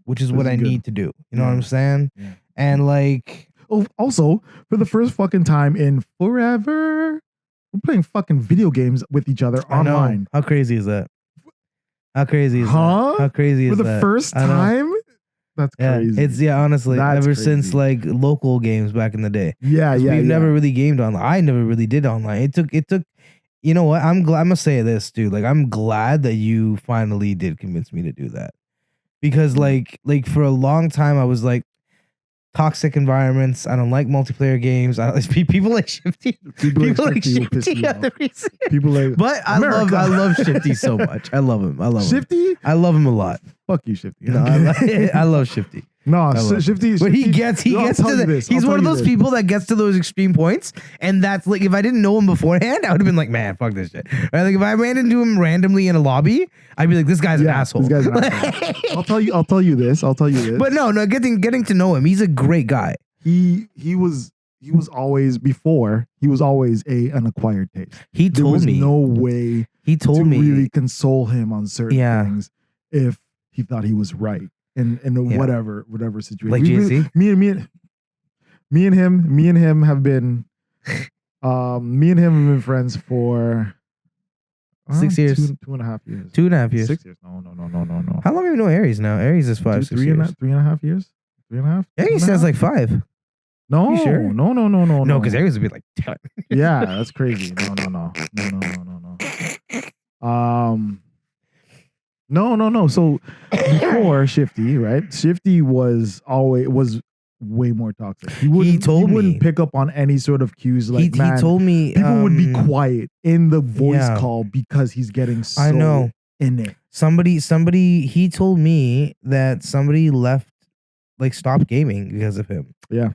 which is what I need to do. You know what I'm saying? Yeah. And like, oh, also for the first fucking time in forever, we're playing fucking video games with each other online. How crazy is that? How crazy is that? How crazy is that? For the first time? That's crazy. It's honestly, That's ever crazy. since like local games back in the day. Yeah. We've never really gamed online. I never really did online. It took. You know what? I'm gonna say this, dude. Like, I'm glad that you finally did convince me to do that, because like for a long time I was like, toxic environments. I don't like multiplayer games. I don't, people like Shifty. People like Shifty. People like, but I love Shifty so much. I love him. Shifty. I love him a lot. Fuck you, Shifty. No, I love Shifty. No, Shifty. But he gets to the. He's one of those people that gets to those extreme points, and that's like, if I didn't know him beforehand, I would have been like, man, fuck this shit. Right? Like if I ran into him randomly in a lobby, I'd be like, this guy's an asshole. This guy's an asshole. I'll tell you this. But no, getting to know him, he's a great guy. He was always an acquired taste. He told me there was no way. He told me really console him on certain things if he thought he was right in whatever situation. Like JC? Me and him have been friends for 6 years. 2.5 years. 2.5 years. 6 years. No. How long have you known Aries now? Aries is 5, 6 years. 3.5 years. 3.5. Aries says like 5. No, you sure? No. No, because Aries would be like 10. Yeah, that's crazy. No. No. So before Shifty, right? Shifty was way more toxic. He wouldn't pick up on any sort of cues. Like, he told me people would be quiet in the voice call because he's getting so in it. He told me that somebody left, like, stopped gaming because of him. Yeah.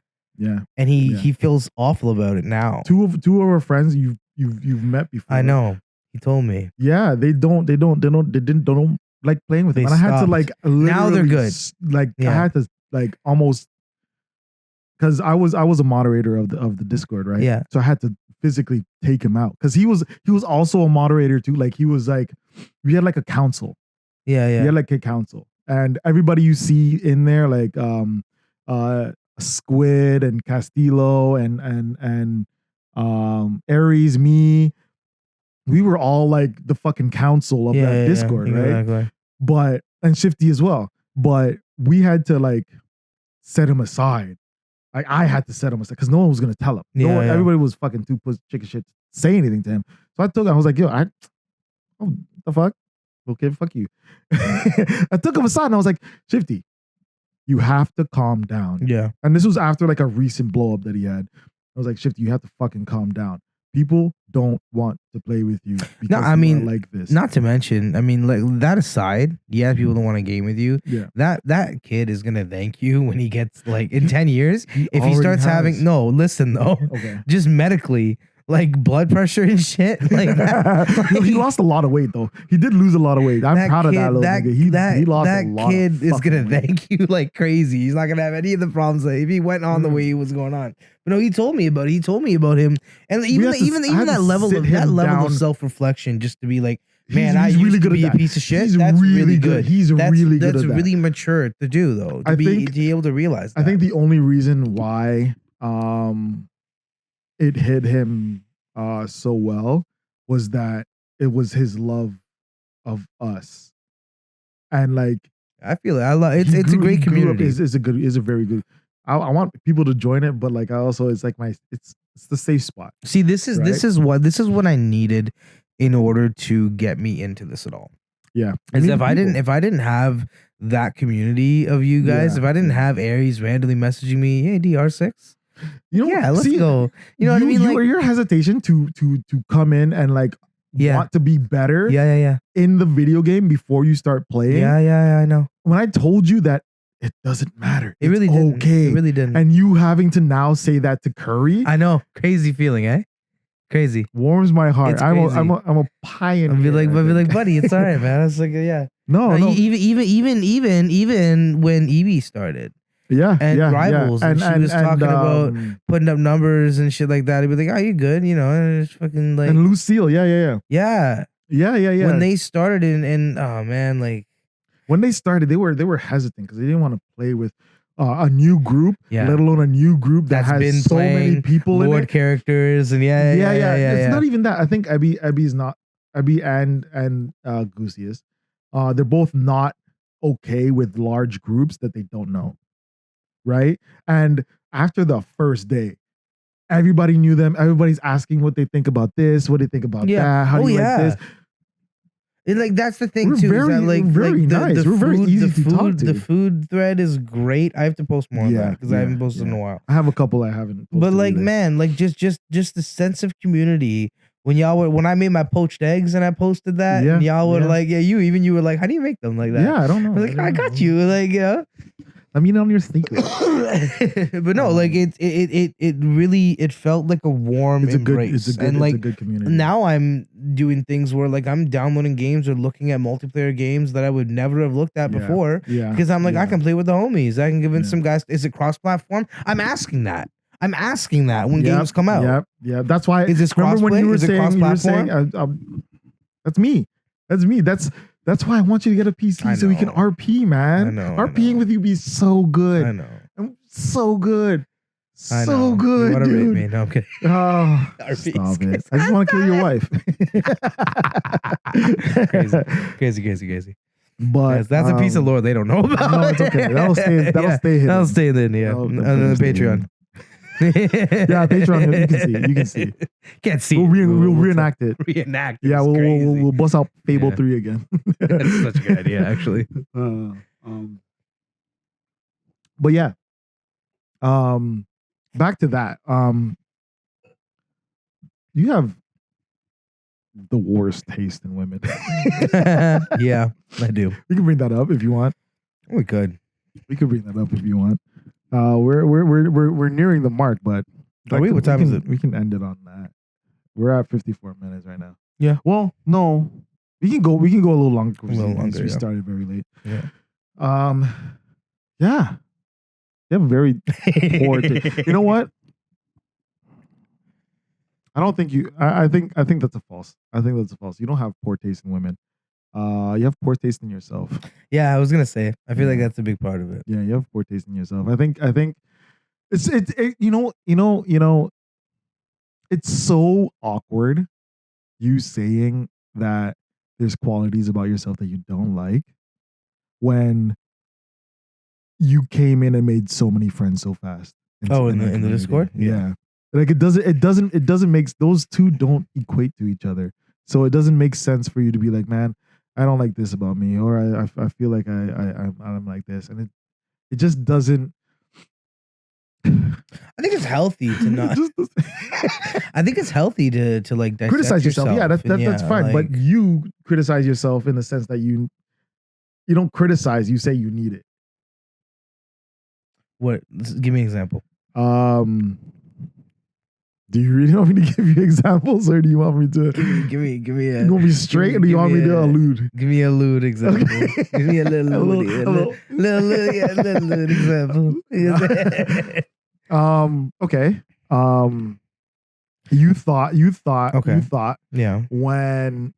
And he feels awful about it now. Two of our friends you've met before. I know. He told me. Yeah, they don't like playing with him. And I had to like now they're good. I had to like almost, because I was a moderator of the Discord, right? Yeah. So I had to physically take him out because he was also a moderator too. Like he was like, we had like a council. Yeah. We had like a council, and everybody you see in there, like Squid and Castillo and Aries, me. We were all like the fucking council of that Discord, right? Exactly. And Shifty as well. But we had to like set him aside. Like I had to set him aside because no one was gonna tell him. Everybody was fucking too chicken shit to say anything to him. So I took him. I was like, yo, the fuck? Okay, fuck you. I took him aside and I was like, Shifty, you have to calm down. Yeah. And this was after like a recent blow up that he had. I was like, Shifty, you have to fucking calm down. People don't want to play with you because no, I mean, like this. Not to mention, I mean, like that aside, people don't want to game with you. Yeah. That kid is gonna thank you when he gets like in 10 years. If he starts having listen though. Okay. Just medically, like blood pressure and shit. Like that. He lost a lot of weight though. He did lose a lot of weight. I'm proud of that little nigga. He lost a lot. That kid is gonna weight. thank you like crazy. He's not gonna have any of the problems that if he went on the way he was going on. But no, he told me about him, and even that level of self reflection, just to be like, man, I used to be a piece of shit. That's really good. He's really good. That's really mature to do though. To be able to realize that. I think the only reason why it hit him so well was that it was his love of us, and like I feel it. I love it's a great community. Is a very good. I want people to join it, but like I also it's like it's the safe spot. See, this is what I needed in order to get me into this at all. Yeah, if I didn't have that community of you guys, if I didn't have Aries randomly messaging me, hey DR6. Let's go. You know what I mean? Your hesitation to come in and like want to be better. In the video game before you start playing. I know. When I told you that it doesn't matter, it really didn't. Okay, it really didn't. And you having to now say that to Curry, I know, crazy feeling, eh? Crazy. Warms my heart. I'm a pioneer. I'll be like, buddy, it's all right, man. I was like, yeah. No. Even when Evie started. And Rivals, and she was talking about putting up numbers and shit like that. He'd be like, "Oh, you good?" You know, and it's fucking like. And Lucille, yeah. When they started, and oh man, like when they started, they were hesitant because they didn't want to play with a new group, let alone a new group that has been so many people in it, characters, and It's not even that. I think Abby and Goosey is. They're both not okay with large groups that they don't know. Right. And after the first day, everybody knew them. Everybody's asking what they think about this, what they think about that. How do you like this? And like that's the thing too. Very, nice. We're very easy to talk to. The food thread is great. I have to post more on that because I haven't posted in a while. I have a couple I haven't posted. But like, man, like just the sense of community. When I made my poached eggs and I posted that, and y'all were like, you were like, how do you make them like that? Yeah, I don't know. I was like, I got you. Like, I mean, on your secret. But no, like it really felt like a warm embrace. It's a good community. Now I'm doing things where like I'm downloading games or looking at multiplayer games that I would never have looked at before. Because I'm like, I can play with the homies. I can give in some guys. Is it cross-platform? I'm asking that when games come out. Yeah. That's why. Is this remember when you were saying, that's me. That's why I want you to get a PC so we can RP, man. RPing with you be so good. I know. I'm so good. So good, you dude. Me. No, I'm kidding. Oh, stop it. I just want to kill your wife. Crazy. But that's a piece of lore they don't know about. No, it's okay. That'll stay hidden. That'll stay in, on the Patreon. Patreon, you can see. Can't see. We'll reenact it. Reenact. Yeah, we'll bust out Fable 3 again. That's such a good idea, actually. But yeah. Back to that. You have the worst taste in women. Yeah, I do. We can bring that up if you want. We could. We could bring that up if you want. We're nearing the mark, but what time is it? We can end it on that. We're at 54 minutes right now. Yeah. Well, no, we can go a little longer. We started very late. Yeah. Yeah. You have a very poor taste. You know what? I don't think you. I think that's a false. I think that's a false. You don't have poor taste in women. You have poor taste in yourself. Yeah, I was gonna say. I feel like that's a big part of it. Yeah, you have poor taste in yourself. I think it's you know, it's so awkward you saying that there's qualities about yourself that you don't like when you came in and made so many friends so fast. In the Discord? Yeah. Like it doesn't make those two don't equate to each other. So it doesn't make sense for you to be like, man, I don't like this about me, or I feel like I'm like this, and it just doesn't. I think it's healthy to not. I think it's healthy to like criticize yourself. Yeah, that's fine. Like, but you criticize yourself in the sense that you don't criticize. You say you need it. What? Give me an example. Do you really want me to give you examples, or do you want me to give me a? You want me straight, or do you want me to allude? Give me a lewd example. Okay. Give me a little lewd example. Okay. You thought Yeah. when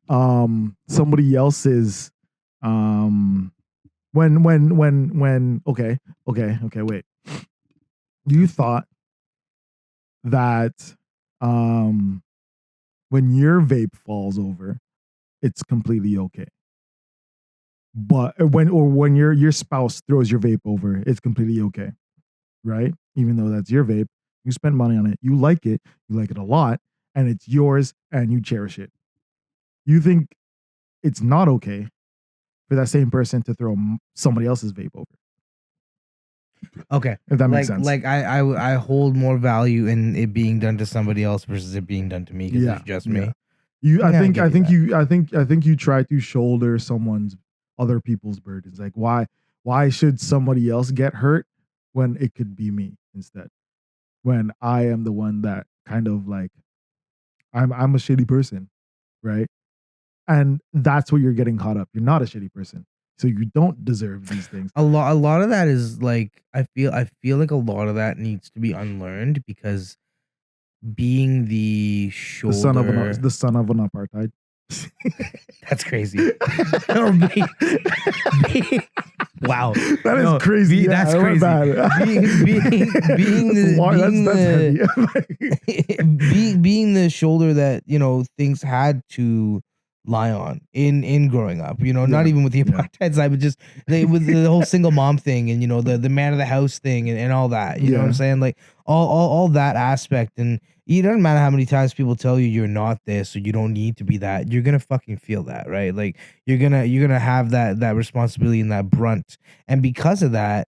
somebody else's when okay, wait. You thought that when your vape falls over, it's completely okay. But when your spouse throws your vape over, it's completely okay. Right? Even though that's your vape, you spend money on it, you like it a lot, and it's yours and you cherish it. You think it's not okay for that same person to throw somebody else's vape over. Okay. If that makes sense. Like I hold more value in it being done to somebody else versus it being done to me because it's just me. I think you try to shoulder someone's other people's burdens. Like why should somebody else get hurt when it could be me instead? When I am the one that kind of like I'm a shitty person, right? And that's what you're getting caught up. You're not a shitty person. So you don't deserve these things. A lot of that is like I feel like a lot of that needs to be unlearned because being the shoulder, the son of an apartheid. That's crazy. Wow, that is crazy. That's crazy. Being the shoulder that things had to lie on in growing up, not even with the apartheid side, but just with the whole single mom thing and the man of the house thing and all that. You know what I'm saying? Like all that aspect, and it doesn't matter how many times people tell you you're not this or you don't need to be that. You're gonna fucking feel that, right? Like you're gonna have that responsibility and that brunt, and because of that,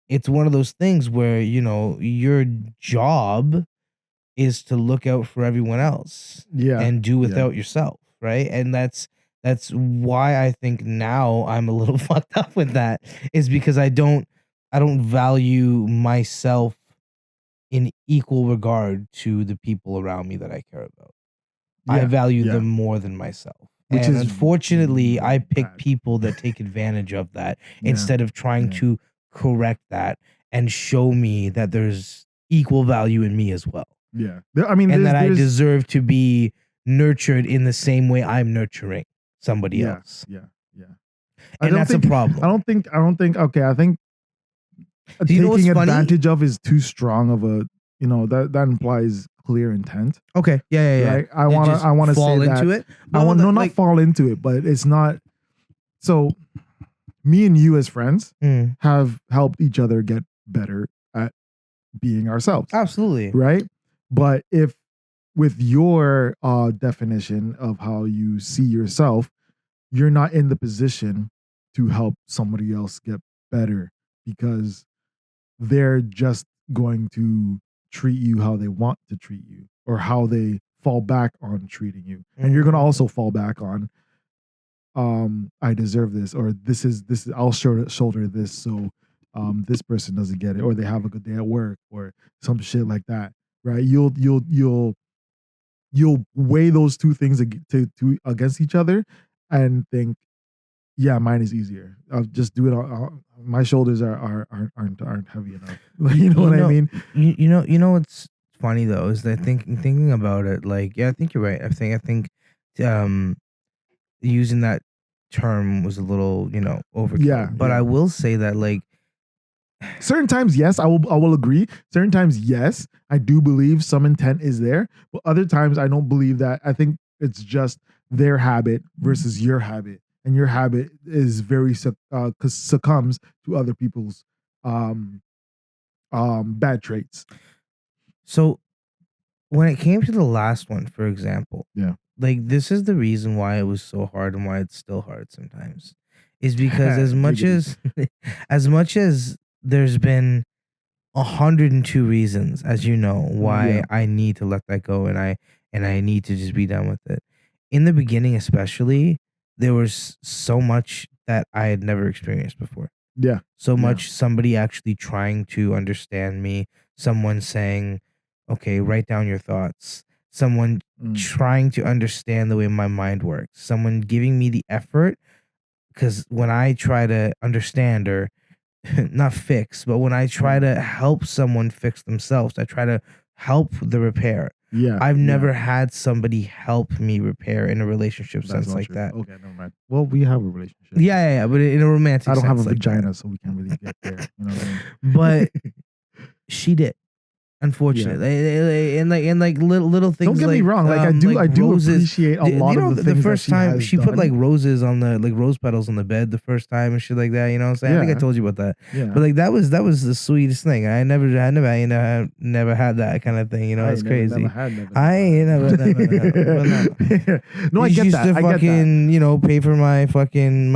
it's one of those things where your job is to look out for everyone else, and do without yourself, right? And that's why I think now I'm a little fucked up with that, is because I don't value myself in equal regard to the people around me that I care about. I value them more than myself. And unfortunately, I pick people that take advantage of that instead of trying to correct that and show me that there's equal value in me as well. Yeah. I mean, and that I deserve to be nurtured in the same way I'm nurturing somebody else. Yeah. And that's a problem. I don't think okay, I think taking advantage of is too strong of a, that implies clear intent. Okay. Yeah. Right? I want to fall say into that. it. I want not fall into it, but it's not. So me and you as friends have helped each other get better at being ourselves. Absolutely. Right? But if with your definition of how you see yourself, you're not in the position to help somebody else get better because they're just going to treat you how they want to treat you or how they fall back on treating you. And you're going to also fall back on, I deserve this, or this is, I'll shoulder this. So this person doesn't get it, or they have a good day at work or some shit like that. Right. You'll weigh those two things against each other and think, yeah, mine is easier. I'll just do it. My shoulders aren't heavy enough. You know what I mean? You know what's funny though is that thinking about it, like, I think you're right. I think using that term was a little overkill. Yeah, but I will say that, like, certain times, yes, I will agree. Certain times, yes, I do believe some intent is there, but other times I don't believe that. I think it's just their habit versus your habit. And your habit is very succumbs to other people's bad traits. So when it came to the last one, for example, yeah, like, this is the reason why it was so hard and why it's still hard sometimes, is because as much as there's been 102 reasons, as you know, why I need to let that go and I need to just be done with it. In the beginning, especially, there was so much that I had never experienced before. Yeah. So much somebody actually trying to understand me, someone saying, okay, write down your thoughts. Someone trying to understand the way my mind works. Someone giving me the effort, because when I try to understand or not fix, but when I try to help someone fix themselves, I try to help the repair. Yeah. I've never had somebody help me repair in a relationship sense like that. Okay, never mind. Well, we have a relationship. Yeah, but in a romantic I don't sense have a like vagina, that. so we can't really get there. You know what I mean? But she did. Unfortunately, and like little things. Don't get like, me wrong. Like I do roses. appreciate a lot of the things first that time she put done. like roses on the rose petals on the bed the first time and shit like that. You know what I'm saying? I think I told you about that. Yeah. But like that was the sweetest thing. I never had that kind of thing. You know, it's crazy. I ain't never. No, I she get used that. to I get fucking pay for my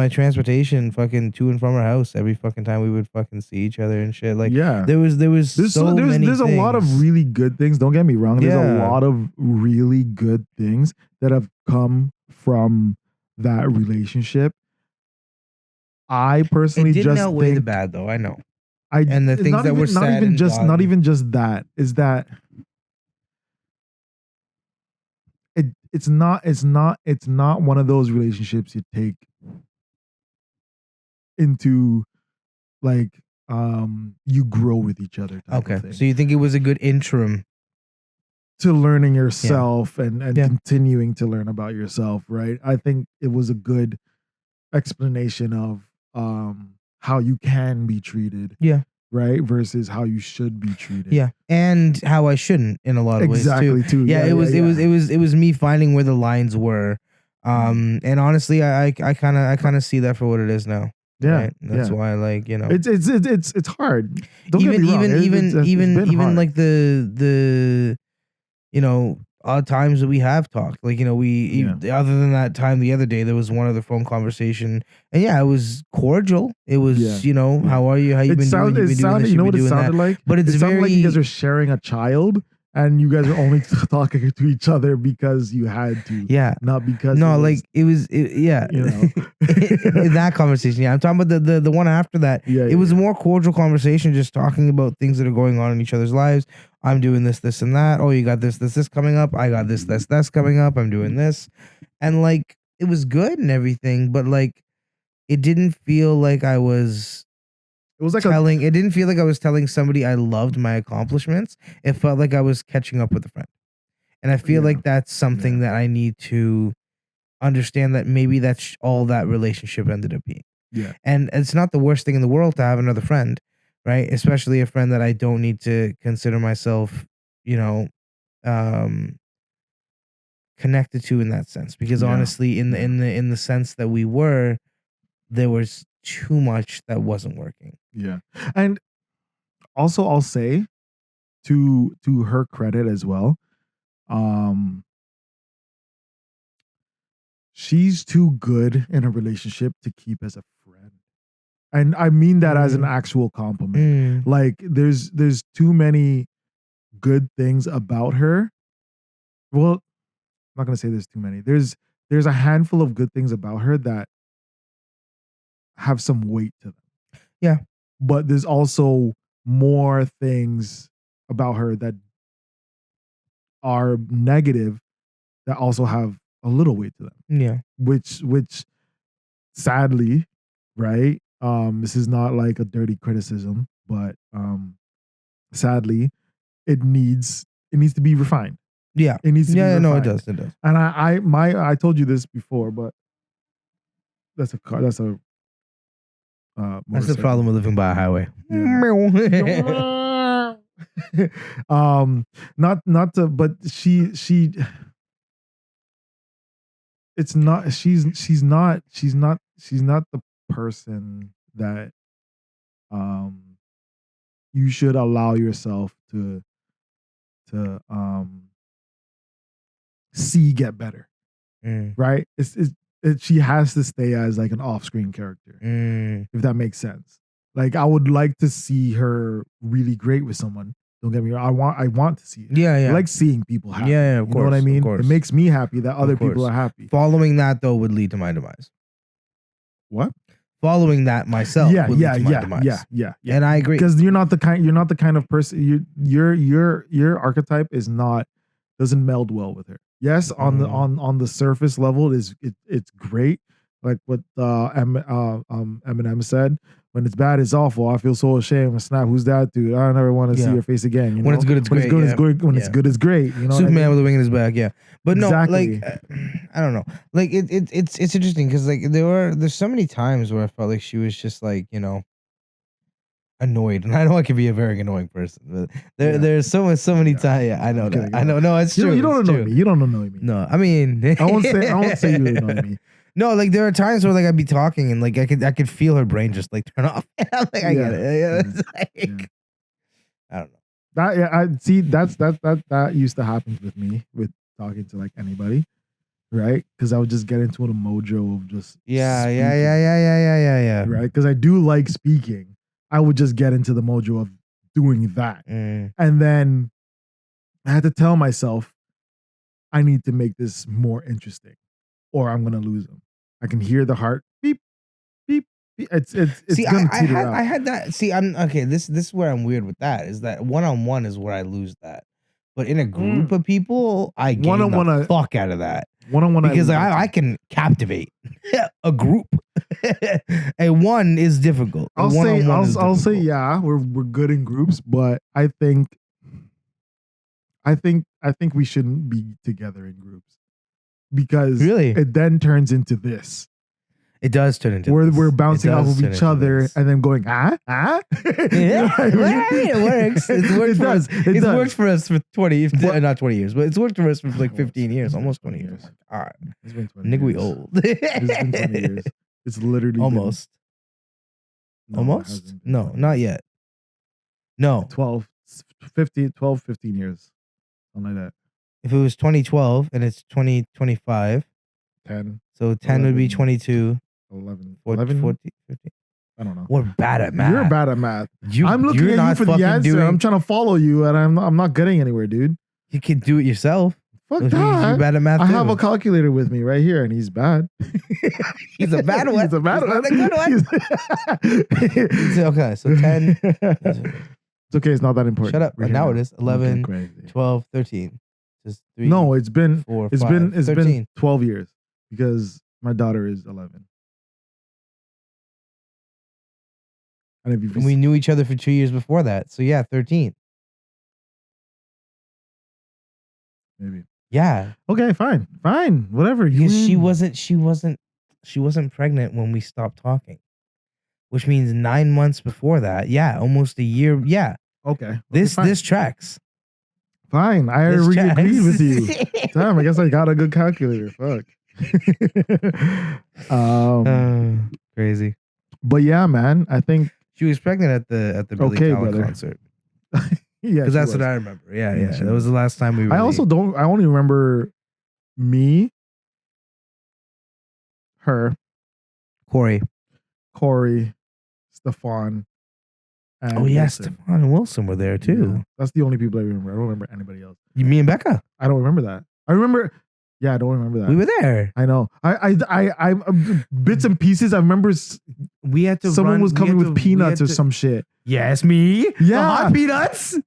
transportation fucking to and from her house every fucking time we would fucking see each other and shit. Like there was there's a lot of really good things. Don't get me wrong. There's a lot of really good things that have come from that relationship. I personally didn't just outweigh think the bad though. I know. and the things that were sad not even just that is that it's not one of those relationships you take into like you grow with each other type of thing. So you think it was a good interim to learning yourself and continuing to learn about yourself, right? I think it was a good explanation of how you can be treated. Yeah. Right? Versus how you should be treated. Yeah. And how I shouldn't in a lot of ways too. Yeah, it was me finding where the lines were. And honestly I kind of see that for what it is now. Yeah. Right? That's why it's hard. Don't get me wrong. Even like the odd times that we have talked, like other than that time the other day, there was one other phone conversation, and it was cordial. It was how are you? How you been doing? You've been doing this. You know what it sounded like? But it sounded like you guys are sharing a child, and you guys are only talking to each other because you had to. Yeah, not because it was in that conversation. Yeah, I'm talking about the one after that. Yeah, it was a more cordial conversation, just talking about things that are going on in each other's lives. I'm doing this, and that. Oh, you got this coming up. I got this, that's coming up. I'm doing this, and like it was good and everything, but like it didn't feel like I was. It was like it didn't feel like I was telling somebody I loved my accomplishments. It felt like I was catching up with a friend. And I feel like that's something that I need to understand, that maybe that's all that relationship ended up being. Yeah. And it's not the worst thing in the world to have another friend, right? Especially a friend that I don't need to consider myself, connected to in that sense. Because honestly, in the sense that we were, there was too much that wasn't working. Yeah. And also I'll say to her credit as well, she's too good in a relationship to keep as a friend. And I mean that as an actual compliment. Like there's too many good things about her. Well, I'm not gonna say there's too many. There's a handful of good things about her that have some weight to them. Yeah. But there's also more things about her that are negative that also have a little weight to them. Yeah. Which sadly, right? This is not like a dirty criticism, but sadly, it needs to be refined. Yeah. It needs to be refined. No, it does. It does. And I told you this before, but that's a the problem with living by a highway. Yeah. not to, but she it's not she's not the person that you should allow yourself to see get better. Right? She has to stay as like an off-screen character. If that makes sense. Like I would like to see her really great with someone. Don't get me wrong. I want to see it. Yeah. I like seeing people happy. Yeah, of course. You know what I mean? It makes me happy that other people are happy. Following that though would lead to my demise. What? following that myself. would lead to my demise. Yeah. And I agree. Because you're not the kind of person. Your archetype doesn't meld well with her. Yes, on the surface level, it's great. Like what Eminem said, when it's bad, it's awful. I feel so ashamed. Snap, who's that dude? I never want to see your face again. You know? When it's good, it's great. When it's good, it's great. You know, Superman with a wing in his back. Yeah, but no, exactly. like I don't know. Like it's interesting because like there's so many times where I felt like she was just like annoyed, and I know I can be a very annoying person, but there's so many times. Yeah, I know that. I know. No, it's true. You don't annoy me. You don't annoy me. No, I mean, I won't say you annoy me. No, like there are times where like I'd be talking and like I could feel her brain just like turn off. I'm like, I get it. Yeah, it's like I don't know. I see. That used to happen with me with talking to like anybody, right? Because I would just get into a mojo of just yeah. Right? Because I do like speaking. I would just get into the mojo of doing that, and then I had to tell myself I need to make this more interesting, or I'm gonna lose them. I can hear the heart beep, beep, beep. It's see, gonna teeter out. I had that. See, I'm okay. This is where I'm weird with that. Is that one-on-one is where I lose that, but in a group of people, I gain the fuck out of that. One-on-one, because I can captivate a group. A one is difficult. I'll say yeah, we're good in groups, but I think we shouldn't be together in groups. Because it then turns into this. It does turn into we're bouncing off of each other and then going Yeah, it works. It's worked for us for 20, not 20 years, but it's worked for us for like 15 years, almost 20 years. All right, it's been 20 nigga, years. we old. It's been 20 years. It's literally almost. Almost? No, not yet. No, 12, 15 years, something like that. If it was 2012 and it's 2025, 10. So 10 11, would be 22. 11. 14, 15. I don't know. We're bad at math. You're bad at math. I'm looking at you for the answer. I'm trying to follow you, and I'm not getting anywhere, dude. You can do it yourself. Fuck that. You're bad at math. I have a calculator with me right here, and he's bad. He's a bad one. He's a bad one. A good one. Okay, so 10. It's okay. It's not that important. Shut up. Now it is 11, 12, 13. Just 3. No, it's been 4, it's 5, been 13. 12 years because my daughter is 11. And we knew each other for 2 years before that. So yeah, 13. Maybe. Yeah. Okay, fine. Whatever. Because she wasn't pregnant when we stopped talking. Which means 9 months before that. Yeah, almost a year. Yeah. Okay. This tracks. Fine. I already agreed with you. Damn, I guess I got a good calculator. Fuck. Crazy. But yeah, man, I think she was pregnant at the Billy Talent concert. Yeah, because that's what I remember. Yeah. That was the last time we were. I only remember me, her, Corey, Stefan. And Stefan and Wilson were there too. Yeah, that's the only people I remember. I don't remember anybody else. Me and Becca. I don't remember that. I don't remember that. We were there. I know. I bits and pieces. I remember we had to. Someone was coming with peanuts or some shit. Yes, me. Yeah, hot peanuts.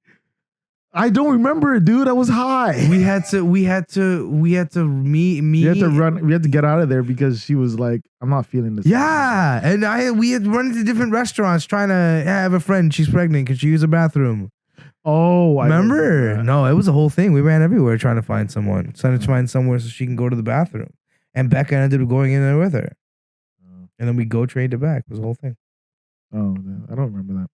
I don't remember it, dude. I was high. We had to me. We had to run. We had to get out of there because she was like, "I'm not feeling this." Yeah, and we had run into different restaurants trying to have a friend. She's pregnant because she used a bathroom. Oh, remember? No, it was a whole thing. We ran everywhere trying to find someone, trying to find somewhere so she can go to the bathroom. And Becca ended up going in there with her, and then we go trade it back. It was the whole thing. Oh, I don't remember that.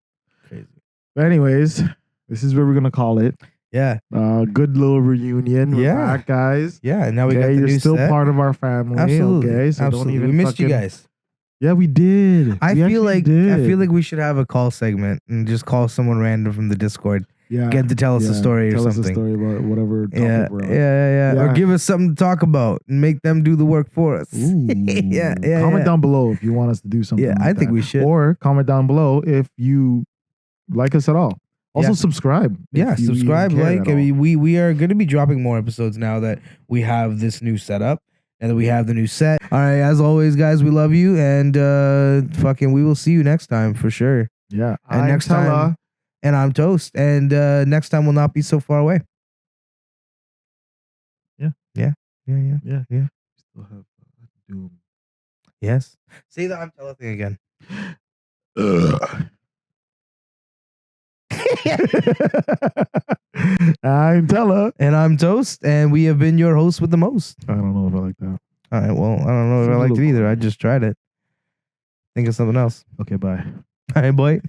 Crazy. But anyways. This is what we're gonna call it. Yeah. Good little reunion. We're back, guys. Yeah. And now we got the You're new still set. Part of our family. Absolutely. Okay. So Absolutely. don't even. We missed you guys. Yeah, we did. I feel like we should have a call segment and just call someone random from the Discord. Yeah. Get to tell us a story or something. Tell us a story about whatever topic we're on. Yeah. Or give us something to talk about and make them do the work for us. Ooh. Yeah. Comment down below if you want us to do something. Yeah, like I think that. we should. Or comment down below if you like us at all. Also subscribe. Yeah, subscribe, like. I mean, we are going to be dropping more episodes now that we have this new setup. and that we have the new set. All right, as always, guys, we love you, and we will see you next time for sure. Yeah, And I'm next Tella. time, and I'm Toast, and next time will not be so far away. Yeah. Still have Doom. Yes. Say the I'm Tella thing again. I'm Tella. And I'm Toast, and we have been your hosts with the most. I don't know if I like that. All right, well, I don't know if I liked it either. I just tried it. Think of something else. Okay, bye. All right, boy.